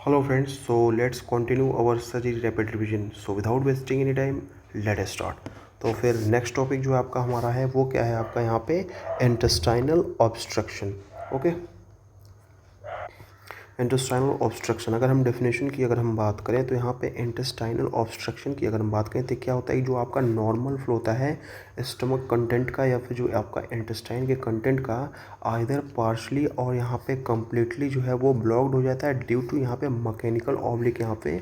Hello friends, so let's continue our study rapid revision. So without wasting any time, let us start. तो फिर next topic जो आपका हमारा है वो क्या है आपका यहाँ पे intestinal obstruction. Okay, intestinal obstruction अगर हम डेफिनेशन की अगर हम बात करें तो यहाँ पे इंटेस्टाइनल ऑब्स्ट्रक्शन की अगर हम बात करें तो क्या होता है, जो आपका नॉर्मल फ्लो होता है स्टमक कंटेंट का या फिर जो आपका इंटेस्टाइन के कंटेंट का आइदर पार्शली और यहाँ पे कम्प्लीटली जो है वो ब्लॉक्ड हो जाता है ड्यू टू यहाँ पे मैकेनिकल ऑब्लिक यहाँ पे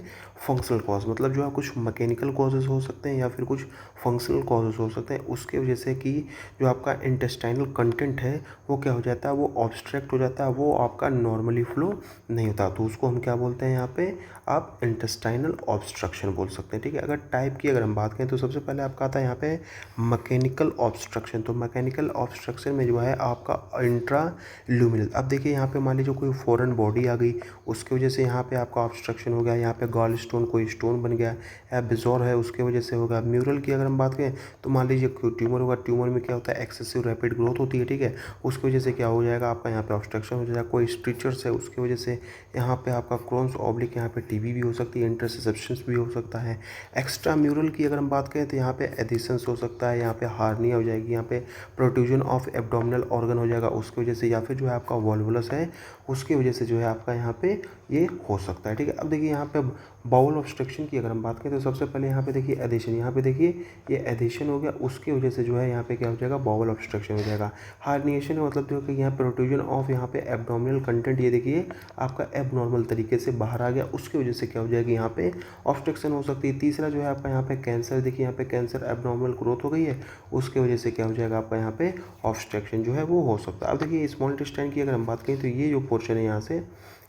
फंक्शनल कॉज. मतलब जो है कुछ मैकेनिकल कॉजेज़ हो सकते हैं या फिर कुछ फंक्शनल कॉजेज़ हो सकते हैं, उसके वजह से कि जो आपका इंटेस्टाइनल कंटेंट है वो क्या हो जाता है, वो ऑब्स्ट्रैक्ट हो जाता है, वो आपका नॉर्मली फ्लो नहीं होता. तो उसको हम क्या बोलते हैं यहाँ पे, आप इंटेस्टाइनल ऑब्स्ट्रक्शन बोल सकते हैं. ठीक है, अगर टाइप की अगर हम बात करें तो सबसे पहले आपका आता है यहाँ पे मैकेनिकल ऑब्स्ट्रक्शन. तो मैकेनिकल ऑब्स्ट्रक्शन में जो है आपका इंट्रा ल्यूमिनल. अब देखिए यहाँ पे मान लीजिए कोई फॉरेन बॉडी आ गई, उसकी वजह से यहाँ पे आपका ऑब्स्ट्रक्शन हो गया. यहाँ पे गॉल स्टोन कोई स्टोन बन गया या बिजोर है उसके वजह से होगा. म्यूरल की अगर हम बात करें तो मान लीजिए ट्यूमर होगा, ट्यूमर में क्या होता है एक्सेसिव रैपिड ग्रोथ होती है. ठीक है, उसकी वजह से क्या हो जाएगा आपका यहाँ पे ऑब्स्ट्रक्शन हो जाएगा. कोई स्ट्रिचर्स है उसकी वजह से यहाँ पे आपका क्रोन्स ऑब्लिक यहाँ पे टीबी भी हो सकती है, इंटरसेप्शंस भी हो सकता है. एक्स्ट्रा म्यूरल की अगर हम बात करें तो यहाँ पे एडिशंस हो सकता है, यहाँ पे हार्निया हो जाएगी, यहाँ पे प्रोट्रूजन ऑफ एब्डोमिनल ऑर्गन हो जाएगा उसकी वजह से, या फिर जो है आपका वॉल्वुलस है उसकी वजह से जो है आपका यहाँ पे ये हो सकता है. ठीक है, अब देखिए यहाँ पे बाउल ऑब्स्ट्रक्शन की अगर हम बात करें तो सबसे पहले यहाँ पे देखिए एडिशन, यहाँ पे देखिए ये एडिशन हो गया, उसकी वजह से जो है यहाँ पे क्या हो जाएगा, बाउल ऑब्स्ट्रक्शन हो जाएगा. हार्निएशन है मतलब जो कि यहाँ प्रोट्रूजन ऑफ यहाँ पे एब्डोमिनल कंटेंट ये देखिए आपका एबनॉर्मल तरीके से बाहर आ गया, उसकी वजह से क्या हो जाएगी यहाँ पे ऑब्स्ट्रक्शन हो सकती है. तीसरा जो है आपका यहाँ पे कैंसर, देखिए यहाँ पे कैंसर एबनॉर्मल ग्रोथ हो गई है, उसकी वजह से क्या हो जाएगा आपका यहाँ पे ऑब्स्ट्रक्शन जो है वो हो सकता है. अब देखिए स्मॉल इंटेस्टाइन की अगर हम बात करें तो ये जो पोर्शन है यहाँ से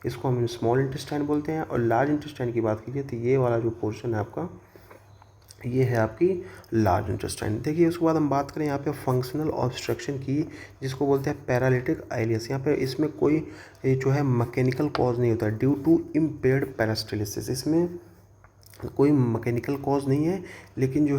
इसको हम स्मॉल इंटेस्टाइन बोलते हैं, और लार्ज इंटेस्टाइन की बात कीजिए तो ये वाला जो पोर्शन है आपका ये है आपकी लार्ज इंटेस्टाइन. देखिए उसके बाद हम बात करें यहाँ पे फंक्शनल ऑब्स्ट्रक्शन की, जिसको बोलते हैं पैरालिटिक आइलियस. यहाँ पे इसमें कोई जो है मैकेनिकल कॉज नहीं होता ड्यू टू इम्पेयर्ड पेरिस्टाल्सिस. इसमें कोई मैकेनिकल कॉज नहीं है, लेकिन जो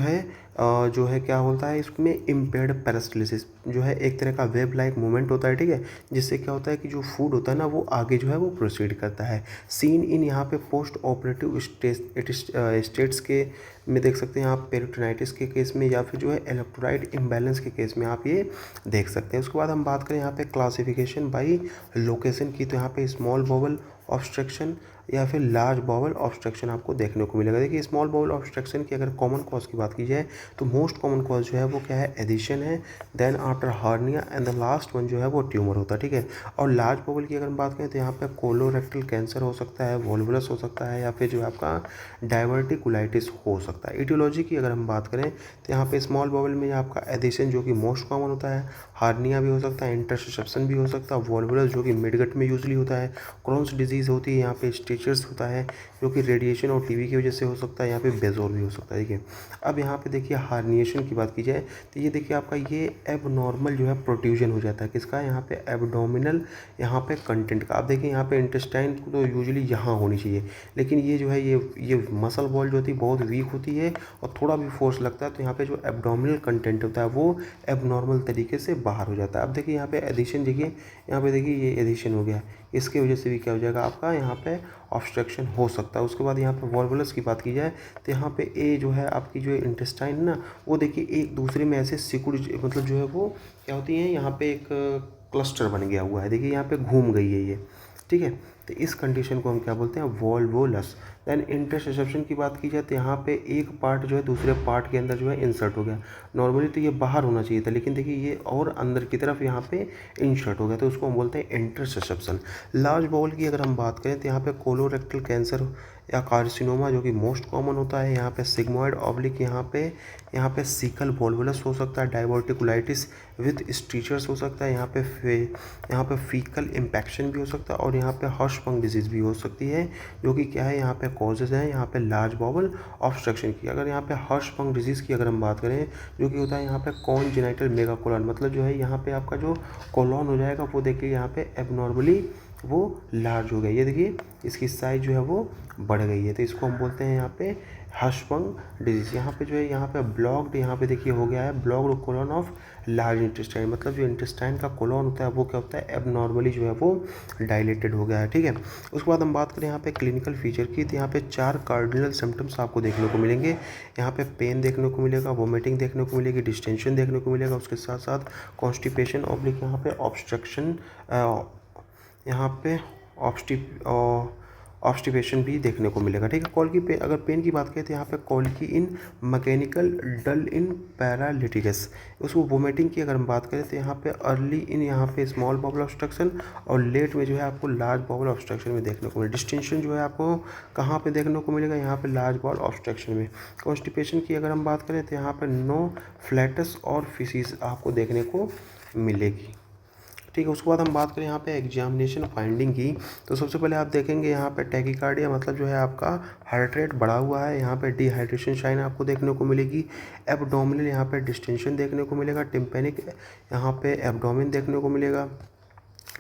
है क्या होता है इसमें इम्पेयर्ड पेरिस्टाल्सिस जो है एक तरह का वेब लाइक मूवमेंट होता है. ठीक है, जिससे क्या होता है कि जो फूड होता है ना वो आगे जो है वो प्रोसीड करता है. सीन इन यहाँ पे पोस्ट ऑपरेटिव स्टेट्स के में देख सकते हैं आप, पेरिटोनाइटिस के केस में या फिर जो है इलेक्ट्रोलाइट इम्बैलेंस के केस में आप ये देख सकते हैं. उसके बाद हम बात करें यहाँ पे क्लासिफिकेशन बाई लोकेशन की, तो यहाँ पे स्मॉल बाउल ऑब्स्ट्रक्शन या फिर लार्ज बाउल ऑब्स्ट्रक्शन आपको देखने को मिलेगा. देखिए स्मॉल बाउल ऑब्स्ट्रक्शन की अगर कॉमन कॉज की बात की जाए तो मोस्ट कॉमन कॉज जो है वो क्या है, एडिशन है, then after hernia and the last one जो है वो ट्यूमर होता है. ठीक है, और लार्ज बाउल की अगर हम बात करें तो यहाँ पे कोलोरेक्टल कैंसर हो सकता है, वॉल्वुलस हो सकता है, या फिर जो है आपका डायवर्टिकुलाइटिस हो सकता है. इटियोलॉजी की अगर हम बात करें तो यहाँ पे स्मॉल बाउल में आपका एडिशन जो कि मोस्ट कॉमन होता है, हार्निया भी हो सकता है, इंटरसेप्शन भी हो सकता है, वॉल्वुलस जो कि मिडगट में यूजली होता है, क्रोन्स डिजीज़ होती है, यहाँ पे स्टिचर्स होता है जो कि रेडिएशन और टीबी की वजह से हो सकता है, यहाँ पे बेजोर भी हो सकता है. देखिए अब यहाँ पे देखिए हार्निएशन की बात की जाए तो ये देखिए आपका ये एबनॉर्मल जो है प्रोट्रूजन हो जाता है किसका, यहाँ पे एब्डोमिनल यहाँ पे कंटेंट का. अब देखिए यहाँ पे इंटेस्टाइन तो यूजुअली यहाँ होनी चाहिए, लेकिन ये जो है ये मसल वॉल जो होती है बहुत वीक होती है और थोड़ा भी फोर्स लगता है तो यहाँ पे जो एब्डोमिनल कंटेंट होता है वो एबनॉर्मल तरीके से बाहर हो जाता है. अब देखिए यहाँ पे एडिशन, देखिए यहाँ पे देखिए ये एडिशन हो गया, इसके वजह से भी क्या हो जाएगा आपका यहाँ पे ऑब्स्ट्रक्शन हो सकता है. उसके बाद यहाँ पे वॉल्वुलस की बात की जाए तो यहाँ पे ए जो है आपकी जो इंटेस्टाइन ना वो देखिए एक दूसरे में ऐसे सिकुड़ मतलब जो है वो क्या होती है, यहाँ पे एक क्लस्टर बन गया हुआ है, देखिए यहाँ पे घूम गई है ये. ठीक है, तो इस कंडीशन को हम क्या बोलते हैं, वॉल्वुलस. देन इंटरसेप्शन की बात की जाए तो यहाँ पे एक पार्ट जो है दूसरे पार्ट के अंदर जो है इंसर्ट हो गया. नॉर्मली तो ये बाहर होना चाहिए था, लेकिन देखिए ये और अंदर की तरफ यहाँ पे इंसर्ट हो गया, तो उसको हम बोलते हैं इंटरसेप्शन. लार्ज बाउल की अगर हम बात करें तो यहाँ पे कोलोरेक्टल कैंसर या कार्सिनोमा जो कि मोस्ट कॉमन होता है, यहाँ पे सिग्मोइड ऑब्लिक यहाँ पे सीकल वॉल्वुलस हो सकता है, डाइवर्टिकुलाइटिस विथ स्टीचर्स हो सकता है, यहाँ पे फीकल इम्पैक्शन भी हो सकता है, और यहाँ पे हर्शफंग डिजीज़ भी हो सकती है, जो कि क्या है यहाँ पे कॉजेज़ हैं यहाँ पे लार्ज बाउल ऑब्स्ट्रक्शन की. अगर यहाँ पे हर्शफंग डिजीज़ की अगर हम बात करें जो कि होता है यहाँ पे कॉन्जेनिटल मेगाकोलन, मतलब जो है यहाँ पे आपका जो कोलॉन हो जाएगा वो देखिए यहाँ पे एबनॉर्मली वो लार्ज हो गया। ये देखिए इसकी साइज जो है वो बढ़ गई है, तो इसको हम बोलते हैं यहाँ पे हर्षबंग डिजीज। यहाँ पे जो है यहाँ पे ब्लॉक्ड, यहाँ पे देखिए हो गया है blocked colon of large intestine, मतलब जो इंटेस्टाइन का कोलन होता है वो क्या होता है, एबनॉर्मली जो है वो डायलेटेड हो गया है। ठीक है, उसके बाद हम बात करें यहाँ पे क्लिनिकल फीचर की, तो यहाँ पे 4 कार्डिनल सिम्टम्स आपको देखने को मिलेंगे। यहाँ पे पेन देखने को मिलेगा, वोमिटिंग देखने को मिलेगी, डिस्टेंशन देखने को मिलेगा, उसके साथ साथ कॉन्स्टिपेशन ऑब्लिक यहाँ पे ऑब्स्ट्रक्शन, यहाँ पे ऑब्स्टिपेशन भी देखने को मिलेगा। ठीक है, कॉल की पेन, अगर पेन की बात करें तो यहाँ पे कॉल की इन मैकेनिकल डल इन पैरालिटिकस। उसको वोमिटिंग की अगर हम बात करें तो यहाँ पे अर्ली इन यहाँ पे स्मॉल बाउल ऑब्स्ट्रक्शन और लेट में जो है आपको लार्ज बाउल ऑब्स्ट्रक्शन में देखने को मिलेगा। डिस्टिंक्शन जो है आपको कहाँ पे देखने को मिलेगा, यहाँ पे लार्ज बाउल ऑब्स्ट्रक्शन में। कॉन्स्टिपेशन की अगर हम बात करें तो यहाँ पे नो फ्लैटस और फिसीज आपको देखने को मिलेगी। ठीक है, उसके बाद हम बात करें यहाँ पे एग्जामिनेशन फाइंडिंग की, तो सबसे पहले आप देखेंगे यहाँ पे टैकीकार्डिया, मतलब जो है आपका हार्ट रेट बढ़ा हुआ है। यहाँ पे डिहाइड्रेशन साइन आपको देखने को मिलेगी। एब्डोमिनल यहाँ पे डिस्टेंशन देखने को मिलेगा। टिम्पेनिक यहाँ पे एब्डोमिन देखने को मिलेगा।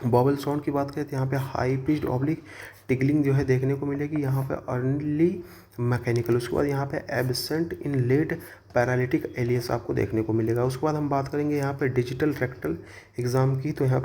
बॉबल साउंड की बात करें तो यहाँ पे हाई पिच्ड ऑब्लिक टिगलिंग जो है देखने को मिलेगी। यहाँ पे अर्ली मैकेनिकल, उसके बाद यहाँ पे absent in late paralytic ileus आपको देखने को मिलेगा। उसके बाद हम बात करेंगे यहाँ पे डिजिटल रेक्टल एग्ज़ाम की, तो यहाँ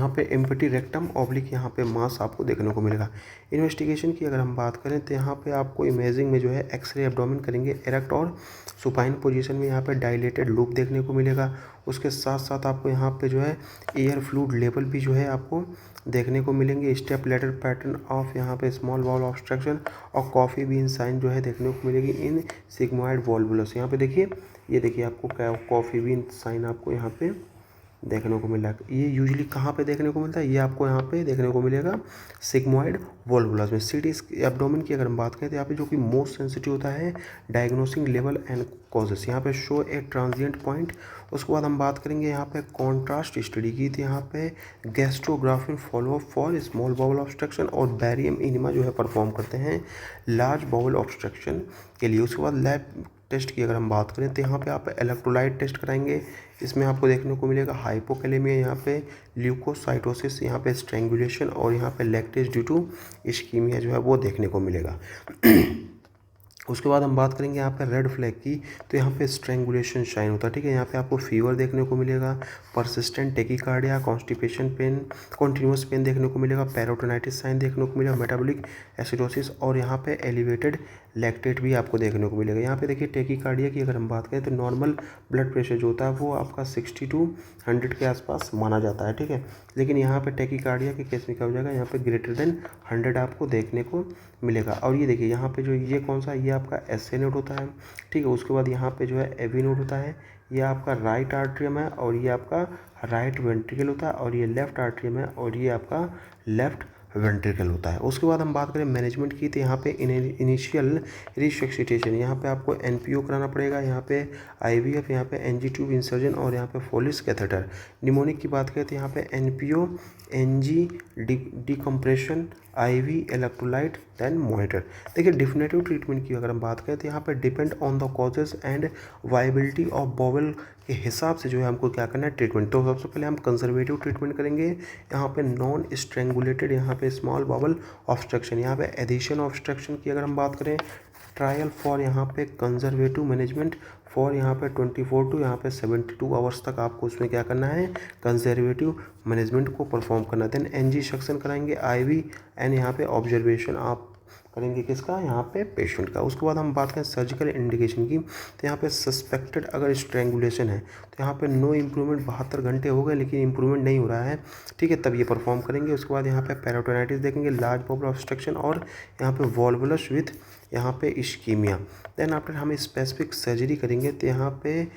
पे एम्पटी रेक्टम ऑब्लिक यहाँ पे मास आपको देखने को मिलेगा। इन्वेस्टिगेशन की अगर हम बात करें तो यहाँ पे आपको इमेजिंग में जो है एक्सरे एब्डोमेन करेंगे, एरेक्ट और सुपाइन पोजीशन में यहाँ पे डायलेटेड लूप देखने को मिलेगा। उसके साथ साथ आपको यहाँ पे जो है एयर फ्लूइड लेवल भी जो है आपको देखने को मिलेंगे। स्टेप लेटर पैटर्न ऑफ यहाँ पे स्मॉल बाउल ऑब्स्ट्रक्शन और कॉफ़ी बीन साइन जो है देखने को मिलेगी इन सिग्मोइड वॉल्वुलस। यहाँ पे देखिए, ये देखिए आपको कॉफ़ी बीन साइन आपको यहाँ पे देखने को मिला। ये यूजुअली कहाँ पे देखने को मिलता है, ये आपको यहाँ पे देखने को मिलेगा सिग्मोइड वॉल्वुलस में। सीटी एब्डोमेन की अगर हम बात करें तो यहाँ पे जो कि मोस्ट सेंसिटिव होता है डायग्नोसिंग लेवल एंड कॉजेस, यहाँ पे शो ए ट्रांजिएंट पॉइंट। उसके बाद हम बात करेंगे यहाँ पे कॉन्ट्रास्ट स्टडी की, तो यहाँ पे Gastrografin follow up for small bowel obstruction और बैरियम इनिमा जो है परफॉर्म करते हैं लार्ज बाउल ऑब्स्ट्रक्शन के लिए। उसके बाद लैब टेस्ट की अगर हम बात करें तो यहाँ पे आप इलेक्ट्रोलाइट टेस्ट कराएंगे। इसमें आपको देखने को मिलेगा हाइपोकैलेमिया, यहाँ पे ल्यूकोसाइटोसिस, यहाँ पे स्ट्रेंगुलेशन और यहाँ पे लैक्टेज ड्यू टू इस्कीमिया जो है वो देखने को मिलेगा। उसके बाद हम बात करेंगे यहाँ पे रेड फ्लैग की, तो यहाँ पे स्ट्रेंगुलेशन शाइन होता है। ठीक है, यहाँ पे आपको फीवर देखने को मिलेगा, persistent tachycardia, constipation pain, continuous pain देखने को मिलेगा, पेरोटोनाइटिस साइन देखने को मिलेगा, मेटाबॉलिक एसिडोसिस और यहाँ पे एलिवेटेड लैक्टेट भी आपको देखने को मिलेगा। यहाँ पे देखिए टेकीकार्डिया की अगर हम बात करें तो नॉर्मल ब्लड प्रेशर जो होता है वो आपका 60 to 100 के आसपास माना जाता है। ठीक है, लेकिन यहाँ पे टेकीकार्डिया के केस में क्या हो जाएगा, यहाँ पे ग्रेटर देन 100 आपको देखने को मिलेगा। और ये देखिए यहाँ पे जो ये कौन सा, ये आपका SA नोड होता है। ठीक है, उसके बाद यहाँ पे जो है AV नोड होता है, ये आपका राइट आर्ट्रियम है और ये आपका राइट वेंट्रिकल होता है, और ये लेफ्ट आर्ट्रियम है और ये आपका लेफ्ट वेंट्रिकल होता है। उसके बाद हम बात करें मैनेजमेंट की, तो यहाँ पे इनिशियल रिसक्सिटेशन, यहाँ पे आपको NPO कराना पड़ेगा, यहाँ पे IVF, यहाँ पे NG ट्यूब इंसर्जन और यहाँ पे फोलिस कैथेटर। निमोनिक की बात करें तो यहाँ पे NPO, NG decompression, IV electrolyte then monitor. देखिए डिफिनेटिव ट्रीटमेंट की अगर हम बात करें तो यहाँ पे depend on the causes and viability of bowel के हिसाब से जो है हमको क्या करना है ट्रीटमेंट। तो सबसे पहले हम कंजर्वेटिव ट्रीटमेंट करेंगे। यहाँ पे नॉन स्ट्रेंगुलेटेड, यहाँ पे स्मॉल बाउल ऑब्स्ट्रक्शन, यहाँ पे एडिशन ऑब्स्ट्रक्शन की अगर हम बात करें, ट्रायल फॉर यहाँ पे कंजर्वेटिव मैनेजमेंट फॉर यहाँ पे 24 टू यहाँ पे 72 आवर्स तक आपको उसमें क्या करना है, कंजर्वेटिव मैनेजमेंट को परफॉर्म करना है। देन NG सक्शन कराएंगे, IV एंड यहाँ पे ऑब्जर्वेशन आप करेंगे किसका, यहाँ पे पेशेंट का। उसके बाद हम बात करें सर्जिकल इंडिकेशन की, तो यहाँ पे सस्पेक्टेड अगर स्ट्रेंगुलेशन है तो यहाँ पे नो इम्प्रूवमेंट, 72 घंटे हो गए लेकिन इम्प्रूवमेंट नहीं हो रहा है। ठीक है, तब ये परफॉर्म करेंगे। उसके बाद यहाँ पे पेरोटोनाइटिस देखेंगे, लार्ज बाउल ऑब्स्ट्रक्शन और यहाँ पे वॉल्वुलस विथ यहाँ पे इस्कीमिया। देन आफ्टर हम स्पेसिफिक सर्जरी करेंगे, तो यहाँ पे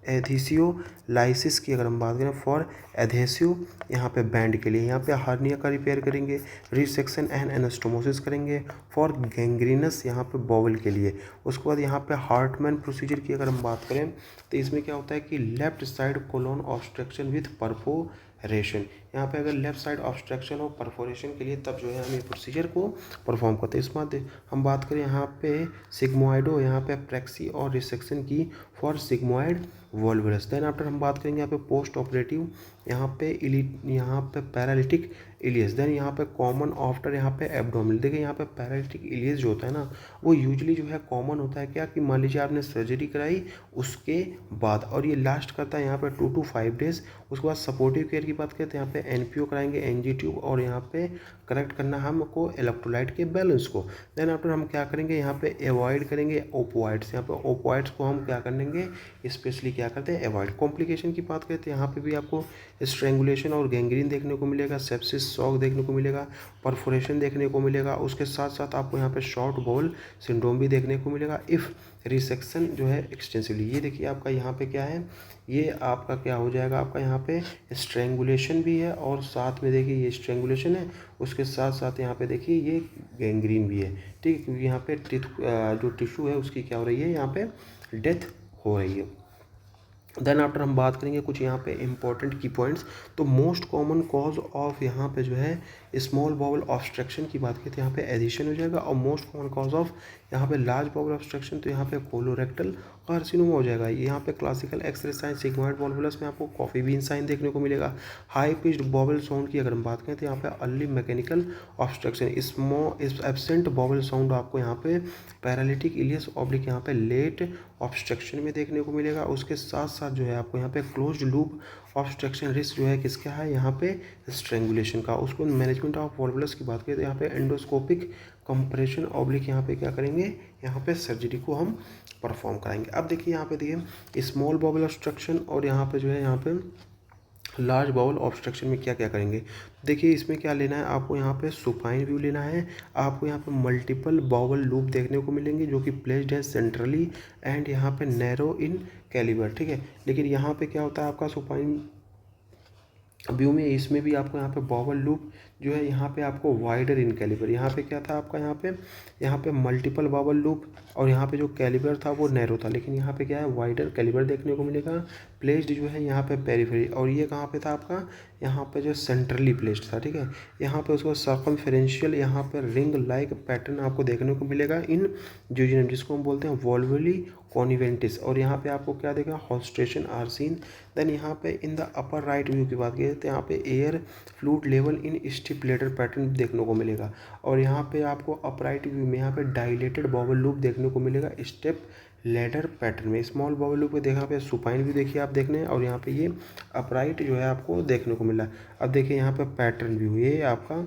एधेसियोलाइसिस की अगर हम बात करें फॉर एधेसिव यहाँ पे बैंड के लिए, यहाँ पे हार्निया का रिपेयर करेंगे, रिसेक्शन एंड एनास्टोमोसिस करेंगे फॉर गैंग्रीनस यहाँ पे बॉवल के लिए। उसके बाद यहाँ पे हार्टमैन प्रोसीजर की अगर हम बात करें तो इसमें क्या होता है कि left side colon obstruction with perforation, यहाँ पे अगर लेफ्ट साइड ऑब्स्ट्रक्शन और परफोरेशन के लिए तब जो है हम ये प्रोसीजर को परफॉर्म करते हैं। इसके बाद हम बात करें यहाँ पे सिग्मोइडो, यहाँ पे प्रेक्सी और रिसेक्शन की for sigmoid volvulus. Then after हम बात करेंगे यहाँ पे पोस्ट ऑपरेटिव, यहाँ पे पैरालिटिक इलियस। देन यहाँ पे कॉमन आफ्टर यहाँ पे एब्डोमिनल। देखिए यहाँ पे पैरालिटिक इलियस जो होता है ना वो यूजुअली जो है कॉमन होता है क्या कि मान लीजिए आपने सर्जरी कराई उसके बाद, और ये लास्ट करता है यहाँ पे 2 to 5 डेज। उसके बाद सपोर्टिव केयर की बात करें तो यहाँ पे एनपीओ कराएंगे, एनजी ट्यूब, और यहाँ पे करेक्ट करना हमको इलेक्ट्रोलाइट के बैलेंस को। देन आफ्टर हम क्या करेंगे यहाँ पे अवॉइड करेंगे ओपोइड्स। यहाँ पे ओपोइड्स को हम क्या करेंगे स्पेशली क्या करते हैं अवॉइड। कॉम्प्लिकेशन की बात करें तो यहाँ पे भी आपको स्ट्रेंगुलेशन और गैंग्रीन देखने को मिलेगा, सेप्सिस शॉक देखने को मिलेगा, परफोरेशन देखने को मिलेगा। उसके साथ साथ आपको यहाँ पे शॉर्ट बाउल सिंड्रोम भी देखने को मिलेगा इफ़ रिसेक्शन जो है एक्सटेंसिवली। ये देखिए आपका यहाँ पे क्या है, ये आपका क्या हो जाएगा, आपका यहाँ पे स्ट्रेंगुलेशन भी है और साथ में देखिए ये स्ट्रेंगुलेशन है, उसके साथ साथ यहाँ पे देखिए ये गैंग्रीन भी है, ठीक है, क्योंकि यहाँ पे जो टिश्यू है उसकी क्या हो रही है, यहाँ पे डेथ हो रही है। देन आफ्टर हम बात करेंगे कुछ यहाँ पे इंपॉर्टेंट की पॉइंट्स। तो मोस्ट कॉमन कॉज ऑफ यहाँ पे जो है स्मॉल बाउल ऑब्स्ट्रक्शन की बात की तो यहाँ पे एडिशन हो जाएगा, और मोस्ट कॉमन कॉज ऑफ यहाँ पे लार्ज बाउल ऑब्स्ट्रक्शन तो यहाँ पे कोलोरेक्टल कार्सिनोमा हो जाएगा। यहाँ पे classical x ray sign sigmoid volvulus में आपको कॉफी बीन साइन देखने को मिलेगा। हाई पिच्ड बॉबल साउंड की अगर हम बात करें तो यहाँ पे early mechanical obstruction absent बॉबल sound आपको यहाँ पे पैरालिटिक इलियस ऑब्लिक यहाँ पे लेट ऑब्स्ट्रक्शन में देखने को मिलेगा। उसके साथ साथ जो है आपको यहाँ पे क्लोज्ड लूप ऑब्स्ट्रक्शन रिस्क जो है किसका है, यहाँ पे स्ट्रेंगुलेशन का। उसको मैनेजमेंट ऑफ वॉल्वुलस की बात करें तो यहाँ पे एंडोस्कोपिक कंप्रेशन ऑब्लिक यहाँ पे क्या करेंगे, यहाँ पे सर्जरी को हम परफॉर्म कराएंगे। अब देखिए यहाँ पे देखिए स्मॉल बाउल ऑब्स्ट्रक्शन और यहाँ पे जो है यहाँ पे लार्ज बाउल ऑब्स्ट्रक्शन में क्या क्या करेंगे। देखिए इसमें क्या लेना है आपको, यहाँ पे सुपाइन व्यू लेना है। आपको यहाँ पे मल्टीपल बाउल लूप देखने को मिलेंगे जो कि प्लेस्ड है सेंट्रली एंड यहाँ पे नैरो इन कैलिबर, ठीक है। लेकिन यहाँ पे क्या होता है आपका सुपाइन व्यू में, इसमें भी आपको यहाँ पे बाउल लूप जो है यहाँ पे आपको वाइडर इन कैलिबर। यहाँ पे क्या था आपका, यहाँ पे मल्टीपल बाउल लूप और यहाँ पे जो कैलिबर था वो नैरो था, लेकिन यहाँ पे क्या है वाइडर कैलिबर देखने को मिलेगा। प्लेस्ड जो है यहाँ पे पेरिफेरी, और ये कहाँ पे था आपका, यहाँ पे जो सेंट्रली प्लेस्ड था, ठीक है। यहाँ पे उसको सर्कमफेरेंशियल यहाँ पे रिंग लाइक पैटर्न आपको देखने को मिलेगा इन ज्यूजिनम, जिसको हम बोलते हैं वॉल्वुली कॉनिवेंटिस। और यहाँ पे आपको क्या देगा, हॉस्ट्रेशन आर सीन। देन यहाँ पे in the upper right view की बात की तो यहाँ पे air fluid level in step ladder pattern देखने को मिलेगा। और यहाँ पे आपको अपराइट व्यू में यहाँ पे डायलेटेड बाउल लूप देखने को मिलेगा स्टेप लेडर पैटर्न में। स्मॉल बाउल लूप को देखा पे सुपाइन व्यू देखिए आप देखने, और यहाँ पे ये अपराइट जो है आपको देखने को मिला। अब देखिए यहाँ पे पैटर्न व्यू, ये आपका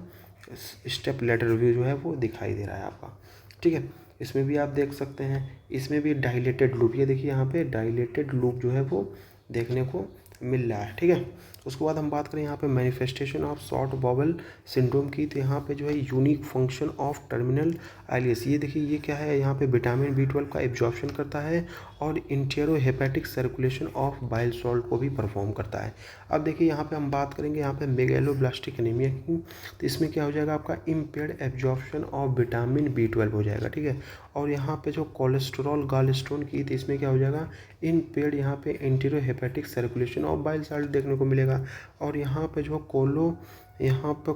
स्टेप लेडर व्यू जो है वो दिखाई दे रहा है आपका, ठीक है। इसमें भी आप देख सकते हैं, इसमें भी डायलेटेड लूप, ये देखिए यहाँ पे डायलेटेड लूप जो है वो देखने को मिल रहा है, ठीक है। उसके बाद हम बात करें यहाँ पे manifestation of short bowel syndrome की, तो यहाँ पे जो है यूनिक फंक्शन ऑफ टर्मिनल आइलियस। ये देखिए ये क्या है, यहाँ पे विटामिन B12 का एब्जॉर्प्शन करता है और इंटेरोहेपेटिक सर्कुलेशन ऑफ बाइल सॉल्ट को भी परफॉर्म करता है। अब देखिए यहाँ पे हम बात करेंगे यहाँ पे मेगैलोब्लास्टिक एनीमिया की, तो इसमें क्या हो जाएगा आपका impaired absorption of vitamin B12 हो जाएगा, ठीक है। और यहाँ पे जो कोलेस्ट्रॉल गॉलस्टोन की, तो इसमें क्या हो जाएगा इम्पेयर्ड यहाँ पे इंटेरोहेपेटिक सर्कुलेशन ऑफ बाइल सॉल्ट देखने को मिलेगा। और यहाँ पे जो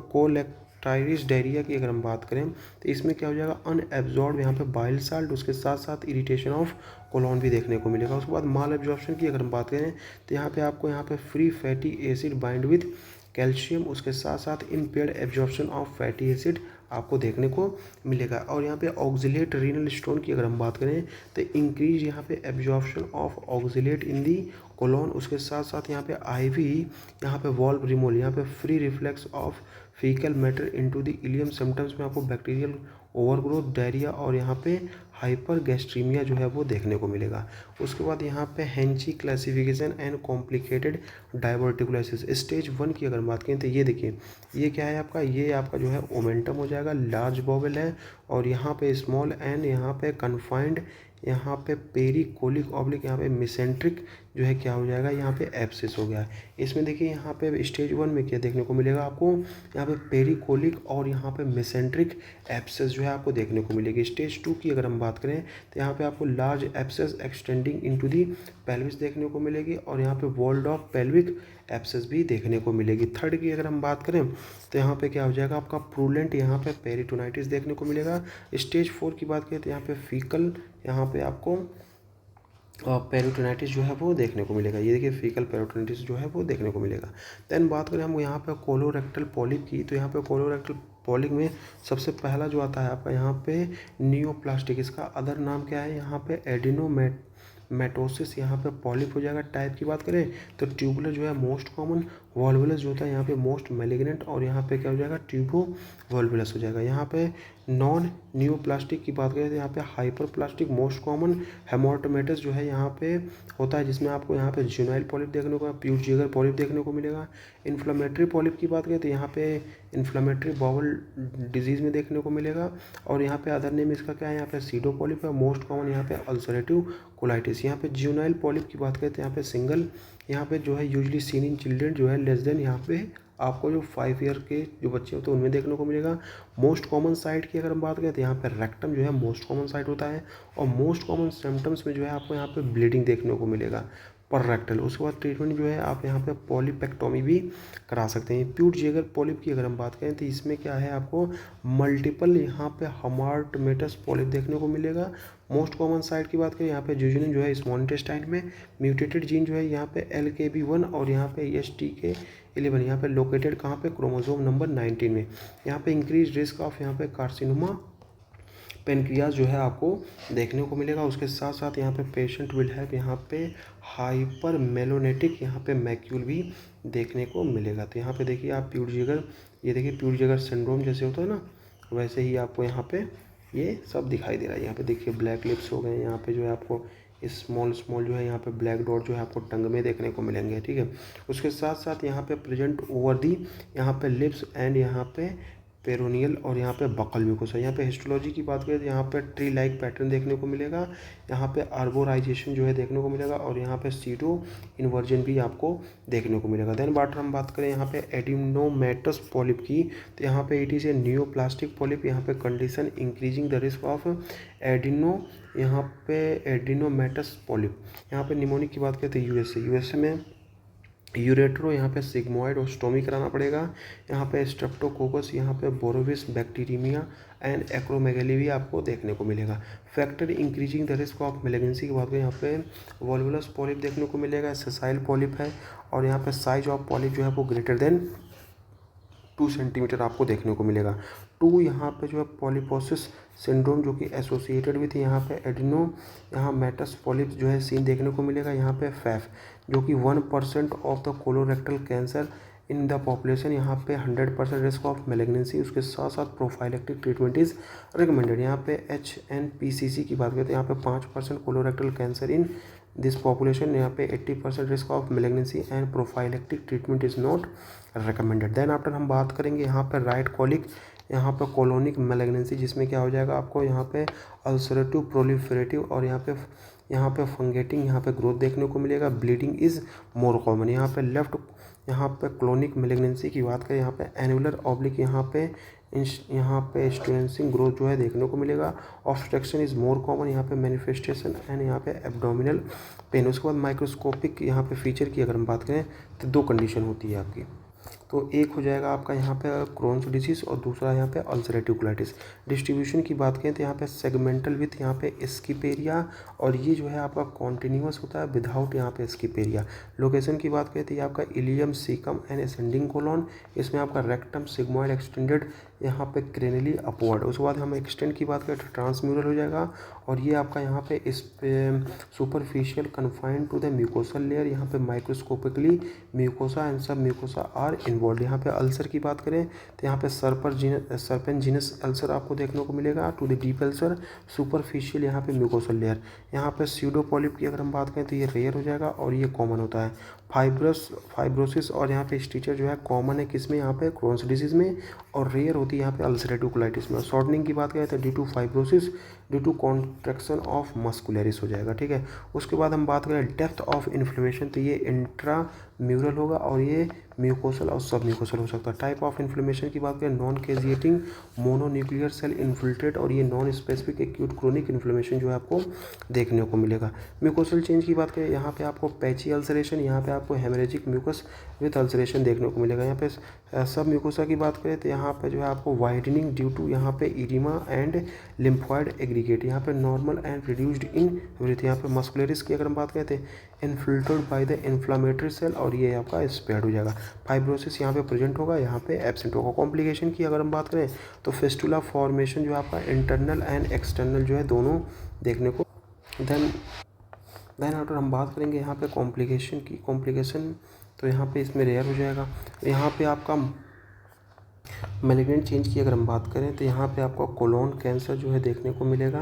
कोलेक्टाइरिस डायरिया की अगर हम बात करें तो इसमें क्या हो जाएगा अनएब्जॉर्ब यहाँ पे बाइल साल्ट, उसके साथ साथ इरिटेशन ऑफ कोलोन भी देखने को मिलेगा। उसके बाद माल एब्जॉर्प्शन की अगर हम बात करें तो यहाँ पे आपको यहाँ पे free fatty acid bind with calcium, उसके साथ साथ impaired absorption of fatty acid आपको देखने को मिलेगा। और यहाँ पे ऑक्जिलेट रीनल स्टोन की अगर हम बात करें तो इंक्रीज यहाँ पे absorption of oxalate in the colon, उसके साथ साथ यहाँ पे आईवी यहाँ पे वॉल्व रिमूवल, यहाँ पे free reflex of faecal matter into the ilium. Symptoms में आपको बैक्टीरियल ओवरग्रोथ, डायरिया और यहाँ पे हाइपर गैस्ट्रीमिया जो है वो देखने को मिलेगा। उसके बाद यहाँ पे Hinchey classification and complicated diverticulosis stage 1 की अगर बात करें तो ये देखिए ये क्या है आपका, ये आपका जो है ओमेंटम हो जाएगा, लार्ज बाउल है, और यहाँ पे स्मॉल एंड यहाँ पे कन्फाइंड यहाँ पे पेरिकोलिक ऑब्लिक यहाँ पे मिसेंट्रिक जो है क्या हो जाएगा, यहाँ पे एब्सिस हो गया। इसमें देखिए यहाँ पे स्टेज 1 में क्या देखने को मिलेगा आपको, यहाँ पे पेरिकोलिक और यहाँ पे मिसेंट्रिक एब्सिस जो है आपको देखने को मिलेगी। स्टेज 2 की अगर हम बात करें तो यहाँ पे आपको large abscess extending into the pelvis देखने को मिलेगी, और यहाँ पे वॉल्ड ऑफ पेल्विक एब्सेस भी देखने को मिलेगी। थर्ड की अगर हम बात करें तो यहाँ पे क्या हो जाएगा आपका प्रूलेंट यहाँ पे पेरिटोनाइटिस देखने को मिलेगा। स्टेज 4 की बात करें तो यहाँ पे फीकल यहाँ पे आपको पेरिटोनाइटिस जो है वो देखने को मिलेगा। ये देखिए फीकल पेरिटोनाइटिस जो है वो देखने को मिलेगा। देन बात करें हम यहाँ पे कोलोरेक्टल पॉलिप की, तो यहाँ पे कोलोरेक्टल पॉलिप में सबसे पहला जो आता है आपका यहाँ पे नियोप्लास्टिक, इसका अदर नाम क्या है यहाँ पे एडिनोमेटोसिस यहाँ पे पॉलिप हो जाएगा। टाइप की बात करें तो ट्यूबुलर जो है मोस्ट कॉमन, वॉल्वुलस जो होता है यहाँ पे मोस्ट मैलिग्नेंट, और यहाँ पे क्या हो जाएगा ट्यूबो वॉल्वुलस हो जाएगा। यहाँ पे नॉन नियोप्लास्टिक की बात करें तो यहाँ पे हाइपर प्लास्टिक मोस्ट कॉमन हेमोटोमेटस जो है यहाँ पे होता है, जिसमें आपको यहाँ पे जुनाइल पॉलिप देखने को, प्यूजिगर पॉलिप देखने को मिलेगा। इन्फ्लेमेटरी पॉलिप की बात करें तो यहाँ पे इन्फ्लेमेटरी बाउल डिजीज़ में देखने को मिलेगा। और यहाँ पे अदर नेम इसका क्या है, यहाँ पे सीडो पॉलिप है, मोस्ट कॉमन यहाँ पे अल्सरेटिव कोलाइटिस। यहाँ पे जुनाइल पॉलिप की बात करें तो यहाँ पे सिंगल यहाँ पे जो है यूजली सीन इन चिल्ड्रेन जो है लेस देन यहाँ पे आपको जो 5 ईयर के जो बच्चे होते हैं उनमें देखने को मिलेगा। मोस्ट कॉमन साइट की अगर हम बात करें तो यहाँ पे रेक्टम जो है मोस्ट कॉमन साइट होता है, और मोस्ट कॉमन सिम्टम्स में जो है आपको यहाँ पे ब्लीडिंग देखने को मिलेगा पर रेक्टल। उसके बाद ट्रीटमेंट जो है आप यहाँ पे पॉलिपेक्टोमी भी करा सकते हैं। प्यूटजेगर पॉलिप की अगर हम बात करें तो इसमें क्या है आपको मल्टीपल यहाँ पे हमार्टमेटस पॉलिप देखने को मिलेगा। मोस्ट कॉमन साइट की बात करें यहाँ पे जुजुनिन जो है स्मॉल इंटेस्टाइन में, म्यूटेटेड जीन जो है यहाँ पे LKB1 और यहाँ पे STK11 यहाँ पे लोकेटेड कहाँ पे क्रोमोसोम नंबर 19 में। यहाँ पे इंक्रीज रिस्क ऑफ यहाँ पे कार्सिनोमा पेनक्रियाज जो है आपको देखने को मिलेगा। उसके साथ साथ यहाँ पे पेशेंट विल हैव यहाँ पे हाइपर मेलोनेटिक यहाँ पे मैक्यूल भी देखने को मिलेगा। तो यहाँ पे देखिए आप प्यूटजेगर, ये देखिए प्यूटजेगर सिंड्रोम जैसे होता है ना, वैसे ही आपको यहाँ पे ये सब दिखाई दे रहा है। यहाँ पे देखिए ब्लैक लिप्स हो गए, यहाँ पे जो है आपको स्मॉल जो है यहाँ पे ब्लैक डॉट जो है आपको टंग में देखने को मिलेंगे, ठीक है। उसके साथ साथ यहाँ पे प्रेजेंट ओवर दी यहाँ पे लिप्स एंड यहाँ पे पेरोनियल और यहाँ पे बकल म्यूकोसा। यहाँ पे हिस्टोलॉजी की बात करें तो यहाँ पे ट्री लाइक पैटर्न देखने को मिलेगा, यहाँ पे आर्बोराइजेशन जो है देखने को मिलेगा, और यहाँ पे सीडो इन्वर्जन भी आपको देखने को मिलेगा। देन हम बात करें यहाँ पे एडिनोमेटस पॉलिप की, तो यहाँ पे it is a neoplastic polyp. यहाँ पे condition increasing the risk of यहाँ पे एडिनोमेटस पॉलिप। यहाँ पे निमोनिक की बात करें तो यूएसए में यूरेट्रो यहाँ पे सिग्मोइड और स्टोमी कराना पड़ेगा। यहाँ पे स्ट्रेप्टोकोकस, यहाँ पे बोरोविस बैक्टीरियमिया एंड एक्रोमेगेली भी आपको देखने को मिलेगा। Factor increasing the risk of malignancy की बात करें, यहाँ पे वॉल्वुलस पॉलिप देखने को मिलेगा, सेसाइल पॉलिप है, और यहाँ पे साइज ऑफ पॉलिप जो है वो ग्रेटर देन 2 सेंटीमीटर आपको देखने को मिलेगा। 2 यहाँ पे जो है पॉलीपोसिस सिंड्रोम जो कि एसोसिएटेड भी थी, यहाँ पे एडिनो यहाँ मेटस पॉलिप जो है सीन देखने को मिलेगा। यहाँ पे फैफ जो कि 1% of the colorectal cancer in the population, यहाँ पे 100% रिस्क ऑफ मेलेग्नेंसी। उसके साथ साथ प्रोफाइलेक्टिक ट्रीटमेंट इज रिकमेंडेड। यहाँ पे HNPCC की बात करें तो यहाँ पे 5% colorectal cancer in this population, यहाँ पे 80% risk of malignancy and prophylactic treatment is not recommended. Then after हम बात करेंगे यहाँ पे राइट कॉलिक, यहाँ पे कॉलोनिक मेलेग्नेंसी, जिसमें क्या हो जाएगा आपको यहाँ पे अल्सरेटिव प्रोलिफरेटिव और यहाँ पे फंगेटिंग यहाँ पे ग्रोथ देखने को मिलेगा। Bleeding is more common. यहाँ पे लेफ्ट यहाँ पे क्लोनिक मेलेग्नेंसी की बात करें, यहाँ पे एनुलर ऑब्लिक यहाँ पे स्टेंसिंग ग्रोथ जो है देखने को मिलेगा। ऑब्स्ट्रक्शन इज़ मोर कॉमन, यहाँ पे मैनिफेस्टेशन एंड यहाँ पे एब्डोमिनल पेन। उसके बाद माइक्रोस्कोपिक यहाँ पे फीचर की अगर हम बात करें तो 2 कंडीशन होती है आपकी। तो एक हो जाएगा आपका यहाँ पे क्रोन्स डिजीज़ और दूसरा यहाँ पे अल्सरेटिव कोलाइटिस। डिस्ट्रीब्यूशन की बात करें तो यहाँ पे सेगमेंटल विथ यहाँ पे स्किप एरिया, और ये जो है आपका कॉन्टिन्यूस होता है विदाउट यहाँ पे स्किप एरिया। लोकेशन की बात करें तो ये आपका ileum caecum and ascending colon, इसमें आपका रेक्टम सिग्मोइड एक्सटेंडेड यहाँ पे क्रेनली अपवर्ड। उसके बाद हम एक्सटेंड की बात करें तो ट्रांसम्यूरल हो जाएगा, और ये आपका यहाँ पे is superficial confined to the mucosal layer, यहाँ पे microscopically mucosa and submucosa are involve. यहाँ पे अल्सर की बात करें तो यहाँ पे सर्पेंजिनस अल्सर आपको देखने को मिलेगा to the deep ulcer, superficial यहाँ पे म्यूकोसल लेयर। यहाँ पे स्यूडोपॉलिप की अगर हम बात करें तो ये रेयर हो जाएगा और ये कॉमन होता है। फाइब्रोसिस और यहाँ पे स्टीचर जो है कॉमन है किसमें, यहाँ पे क्रोन्स डिजीज़ में, और रेयर होती है यहाँ पे अल्सरेटिव कोलाइटिस में। शॉर्टनिंग की बात करें तो due to fibrosis due to contraction of muscularis हो जाएगा, ठीक है। उसके बाद हम बात करें डेप्थ ऑफ इन्फ्लेमेशन, तो ये इंट्राम्यूरल होगा और ये म्यूकोसल और सब म्यूकोसल हो सकता है। टाइप ऑफ इन्फ्लेमेशन की बात करें non caseating mononuclear cell infiltrate, और ये non specific acute chronic inflammation जो है आपको देखने को मिलेगा। म्यूकोसल चेंज की बात करें यहाँ पे आपको पैची अल्सरेशन, यहाँ पे है आपको हेमरेजिक म्यूकस विथ अल्सरेशन देखने को मिलेगा। यहाँ पे सब म्यूकोसा की बात करें तो यहाँ पे जो है आपको वाइडनिंग ड्यू टू यहाँ पे इडिमा एंड लिम्फॉइड एग्रीगेट, यहाँ पे normal and reduced in breath. यहाँ पे मस्कुलरिस की अगर हम बात करें तो infiltrated by the inflammatory cell और ये आपका स्प्रेड हो जाएगा। फाइब्रोसिस यहाँ पे प्रेजेंट होगा, यहाँ पे एब्सेंट होगा। कॉम्प्लिकेशन की अगर हम बात करें तो फिस्टुला फॉर्मेशन जो है आपका इंटरनल एंड एक्सटर्नल जो है दोनों देखने को। देन अगर हम बात करेंगे यहाँ पे कॉम्प्लिकेशन की, कॉम्प्लिकेशन तो यहाँ पे इसमें रेयर हो जाएगा। यहाँ पे आपका मैलिग्नेंट चेंज की अगर हम बात करें तो यहाँ पे आपको कोलोन कैंसर जो है देखने को मिलेगा।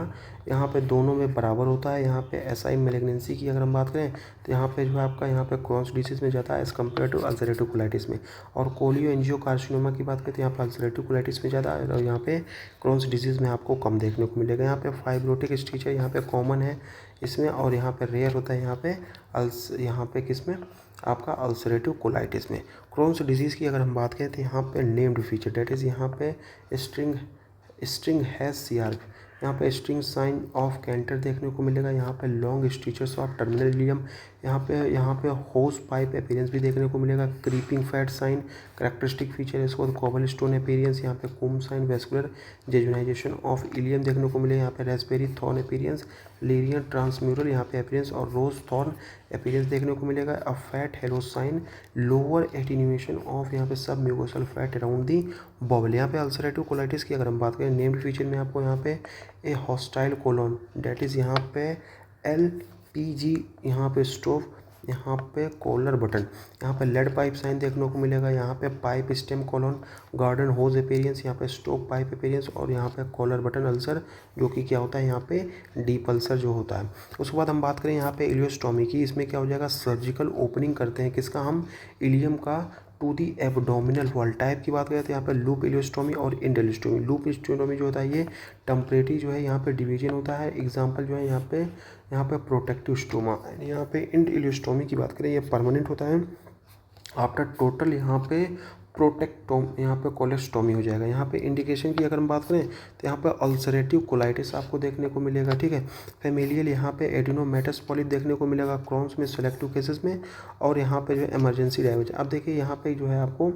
यहाँ पे दोनों में बराबर होता है। यहाँ पे एसआई मैलिग्नेंसी की अगर हम बात करें तो यहाँ पे जो है आपका यहाँ पे क्रॉन्स डिसीज में जाता है as compare to ulcerative colitis में। और कोलियो एंजियोकार्सिनोमा की बात करें तो यहाँ पे अल्सरेटिव कोलाइटिस में ज़्यादा है और यहाँ पे क्रॉन्स डिसीज में आपको कम देखने को मिलेगा। यहाँ पे फाइब्रोटिक स्टिच है, यहाँ पे कॉमन है इसमें, और यहाँ पे रेयर होता है यहाँ पे किसमें आपका अल्सरेटिव कोलाइटिस में। क्रोन्स डिजीज़ की अगर हम बात करें तो यहाँ पे नेम्ड फीचर डेट इज़ यहाँ पे स्ट्रिंग हैज सीआर, यहाँ पे स्ट्रिंग साइन ऑफ कैंटर देखने को मिलेगा। यहाँ पे long stitches of terminal ileum, यहाँ पे होस पाइप अपीयरेंस भी देखने को मिलेगा। Creeping fat sign characteristic feature है इसको, कोबल स्टोन अपीयरेंस, यहाँ पे comb sign, vascular jejunization of ileum देखने को मिलेगा। यहाँ पे रेस्पेरी थॉर्न अपीयरेंस, लेरियन ट्रांसम्यूरल यहाँ पे अपीयरेंस और रोज थॉर्न अपीयरेंस देखने को मिलेगा। A fat halo sign, lower attenuation of यहाँ पे submucosal fat around the bowel. यहाँ पे अल्सरेटिव कोलाइटिस की अगर हम बात करें नेम्ड फीचर में आपको यहाँ पे ए हॉस्टाइल कोलोन डेट इज़ यहाँ पे LPG, यहाँ पे स्टोव, यहाँ पे कॉलर बटन, यहाँ पे लेड पाइप साइन देखने को मिलेगा। यहाँ पे पाइप स्टेम कोलोन, गार्डन होज अपीयरेंस, यहाँ पे स्टोव पाइप अपीयरेंस और यहाँ पे कॉलर बटन अल्सर जो कि क्या होता है यहाँ पे डीप अल्सर जो होता है। उसके बाद हम बात करें यहाँ पे इलियोस्टोमी की, इसमें क्या हो जाएगा सर्जिकल ओपनिंग करते हैं किसका हम, इलियम का to the abdominal wall. Type की बात करें तो यहाँ पे लूप इलियोस्टोमी और इंडलिस्टोमी। लूप इलियोस्टोमी जो होता है ये टेम्परेरी जो है यहाँ पे डिवीजन होता है। एग्जांपल जो है यहाँ पे प्रोटेक्टिव स्टोमा। यहाँ पे इंड इलियोस्टोमी की बात करें ये परमानेंट होता है आफ्टर टोटल यहाँ पे प्रोटेक्टोम, यहाँ पे कोलेस्टोमी हो जाएगा। यहाँ पे इंडिकेशन की अगर हम बात करें तो यहाँ पे अल्सरेटिव कोलाइटिस आपको देखने को मिलेगा, ठीक है। फेमिलियल यहाँ पे एडिनोमेटस पॉलिप देखने को मिलेगा क्रॉन्स में सेलेक्टिव केसेस में, और यहाँ पे जो है इमरजेंसी डायबिटीज। अब देखिए यहाँ पे जो है आपको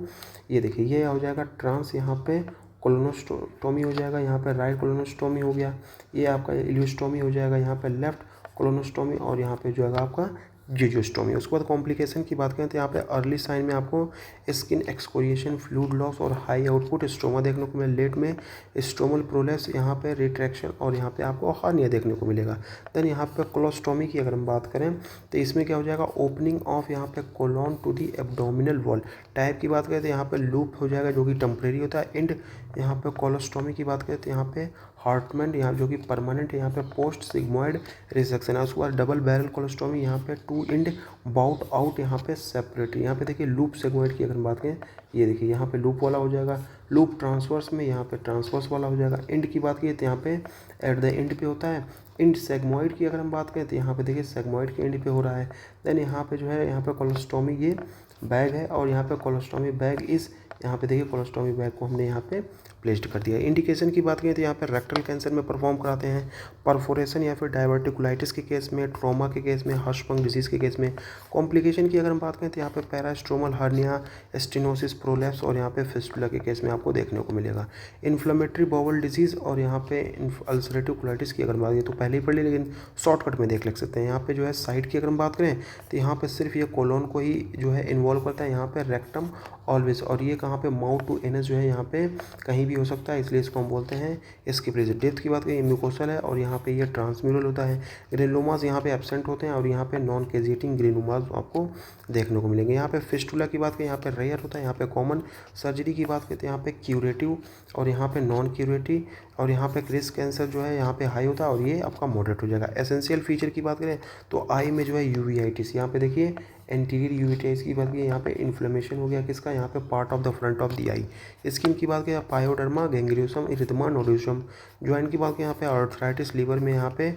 ये देखिए ये हो जाएगा ट्रांस, यहाँ पे कोलोनोस्टोमी हो जाएगा, यहाँ पे राइट कोलोनोस्टोमी हो गया, ये आपका इलियोस्टोमी हो जाएगा, यहाँ पे लेफ्ट कोलोनोस्टोमी और यहाँ पे जो है आपका जियोस्टोमी। उसके बाद कॉम्प्लिकेशन की बात करें तो यहाँ पे अर्ली साइन में आपको स्किन एक्सकोरिएशन, फ्लूइड लॉस और हाई आउटपुट स्ट्रोमा देखने को मिलेगा। लेट में स्ट्रोमल प्रोलेप्स, यहाँ पे रिट्रैक्शन और यहाँ पे आपको हार्निया देखने को मिलेगा। देन यहाँ पे कोलोस्टोमी की अगर हम बात करें तो इसमें क्या हो जाएगा ओपनिंग ऑफ यहाँ पे colon to the abdominal wall. Type की बात करें तो यहाँ पे लूप हो जाएगा जो कि टेम्परेरी होता है। एंड यहाँ पे कोलोस्टोमी की बात करें तो यहाँ पे हार्टमैन यहाँ जो कि परमानेंट है, यहाँ पे पोस्ट सिग्मोइड रिसेक्शन है। उसके बाद डबल बैरल कोलोस्टोमी, यहाँ पे टू इंड बाउट आउट, यहाँ पे सेपरेट। यहाँ पे देखिए लूप सिग्मोइड की अगर बात करें ये देखिए यहाँ पे लूप वाला हो जाएगा, लूप ट्रांसवर्स में यहाँ पे ट्रांसवर्स वाला हो जाएगा। इंड की बात की तो यहाँ पे एट द एंड पे होता है। इंड सेगमोइड की अगर हम बात करें तो यहाँ पे देखिए सेगमोइड के एंड पे हो रहा है। देन यहाँ पे जो है यहाँ पे कोलोस्टोमी ये बैग है और यहाँ पे कोलोस्टोमी बैग इस, यहाँ पे देखिए कोलोस्टोमी बैग को हमने यहाँ पे प्लेस्ड कर दिया। इंडिकेशन की बात करें तो यहाँ पे रेक्टल कैंसर में परफॉर्म कराते हैं, परफोरेशन या फिर डायवर्टिकुलाइटिस के केस में, ट्रॉमा के केस में, हर्शबर्ग डिजीज़ के केस में। कॉम्प्लिकेशन की अगर हम बात करें तो यहाँ पे पैरास्ट्रोमल हर्निया, स्टेनोसिस प्रोलैप्स और यहाँ पे फिस्टुला के केस में आपको देखने को मिलेगा। इन्फ्लेमेटरी बाउल डिजीज़ और यहाँ पे अल्सरेटिव कोलाइटिस की अगर बात करें तो पहले ही पढ़ ली, लेकिन शॉर्टकट में देख सकते हैं। यहाँ पे जो है साइट की अगर हम बात करें तो यहाँ पे सिर्फ ये कोलोन को ही जो है इन्वॉल्व करता है, यहाँ पे रेक्टम ऑलवेज, और ये कहाँ पे माउथ टू एनस जो है यहाँ पे कहीं भी हो सकता है, इसलिए इसको हम बोलते हैं इसकी प्रेजेंट। डेप्थ की बात करें म्यूकोसल है और यहाँ पे ये ट्रांसम्यूरल होता है। ग्रेनुलोमास यहाँ पे एब्सेंट होते हैं और यहाँ पे नॉन कैजिएटिंग ग्रेनुलोमास आपको देखने को मिलेंगे। यहाँ पे फिस्टुला की बात करें यहाँ पे रेयर होता है, यहाँ पे कॉमन। सर्जरी की बात करते हैं यहाँ पे क्यूरेटिव और यहाँ पे नॉन क्यूरेटिव, और यहाँ पे क्रिस कैंसर जो है यहाँ पे हाई होता है और ये आपका मॉडरेट हो जाएगा। एसेंशियल फीचर की बात करें तो आई में जो है यूवीआइटिस, यहाँ पे देखिए एंटीरियर यूवीआइटिस की बात करें यहाँ पे इन्फ्लेमेशन हो गया किसका, यहाँ पे part of the front of the I. Skin की बात करें पायोडर्मा, गैंग्रियोसम, इरिथमा, नोडोसम। ज्वाइंट की बात करें यहाँ पे आर्थराइटिस, लीवर में यहाँ पे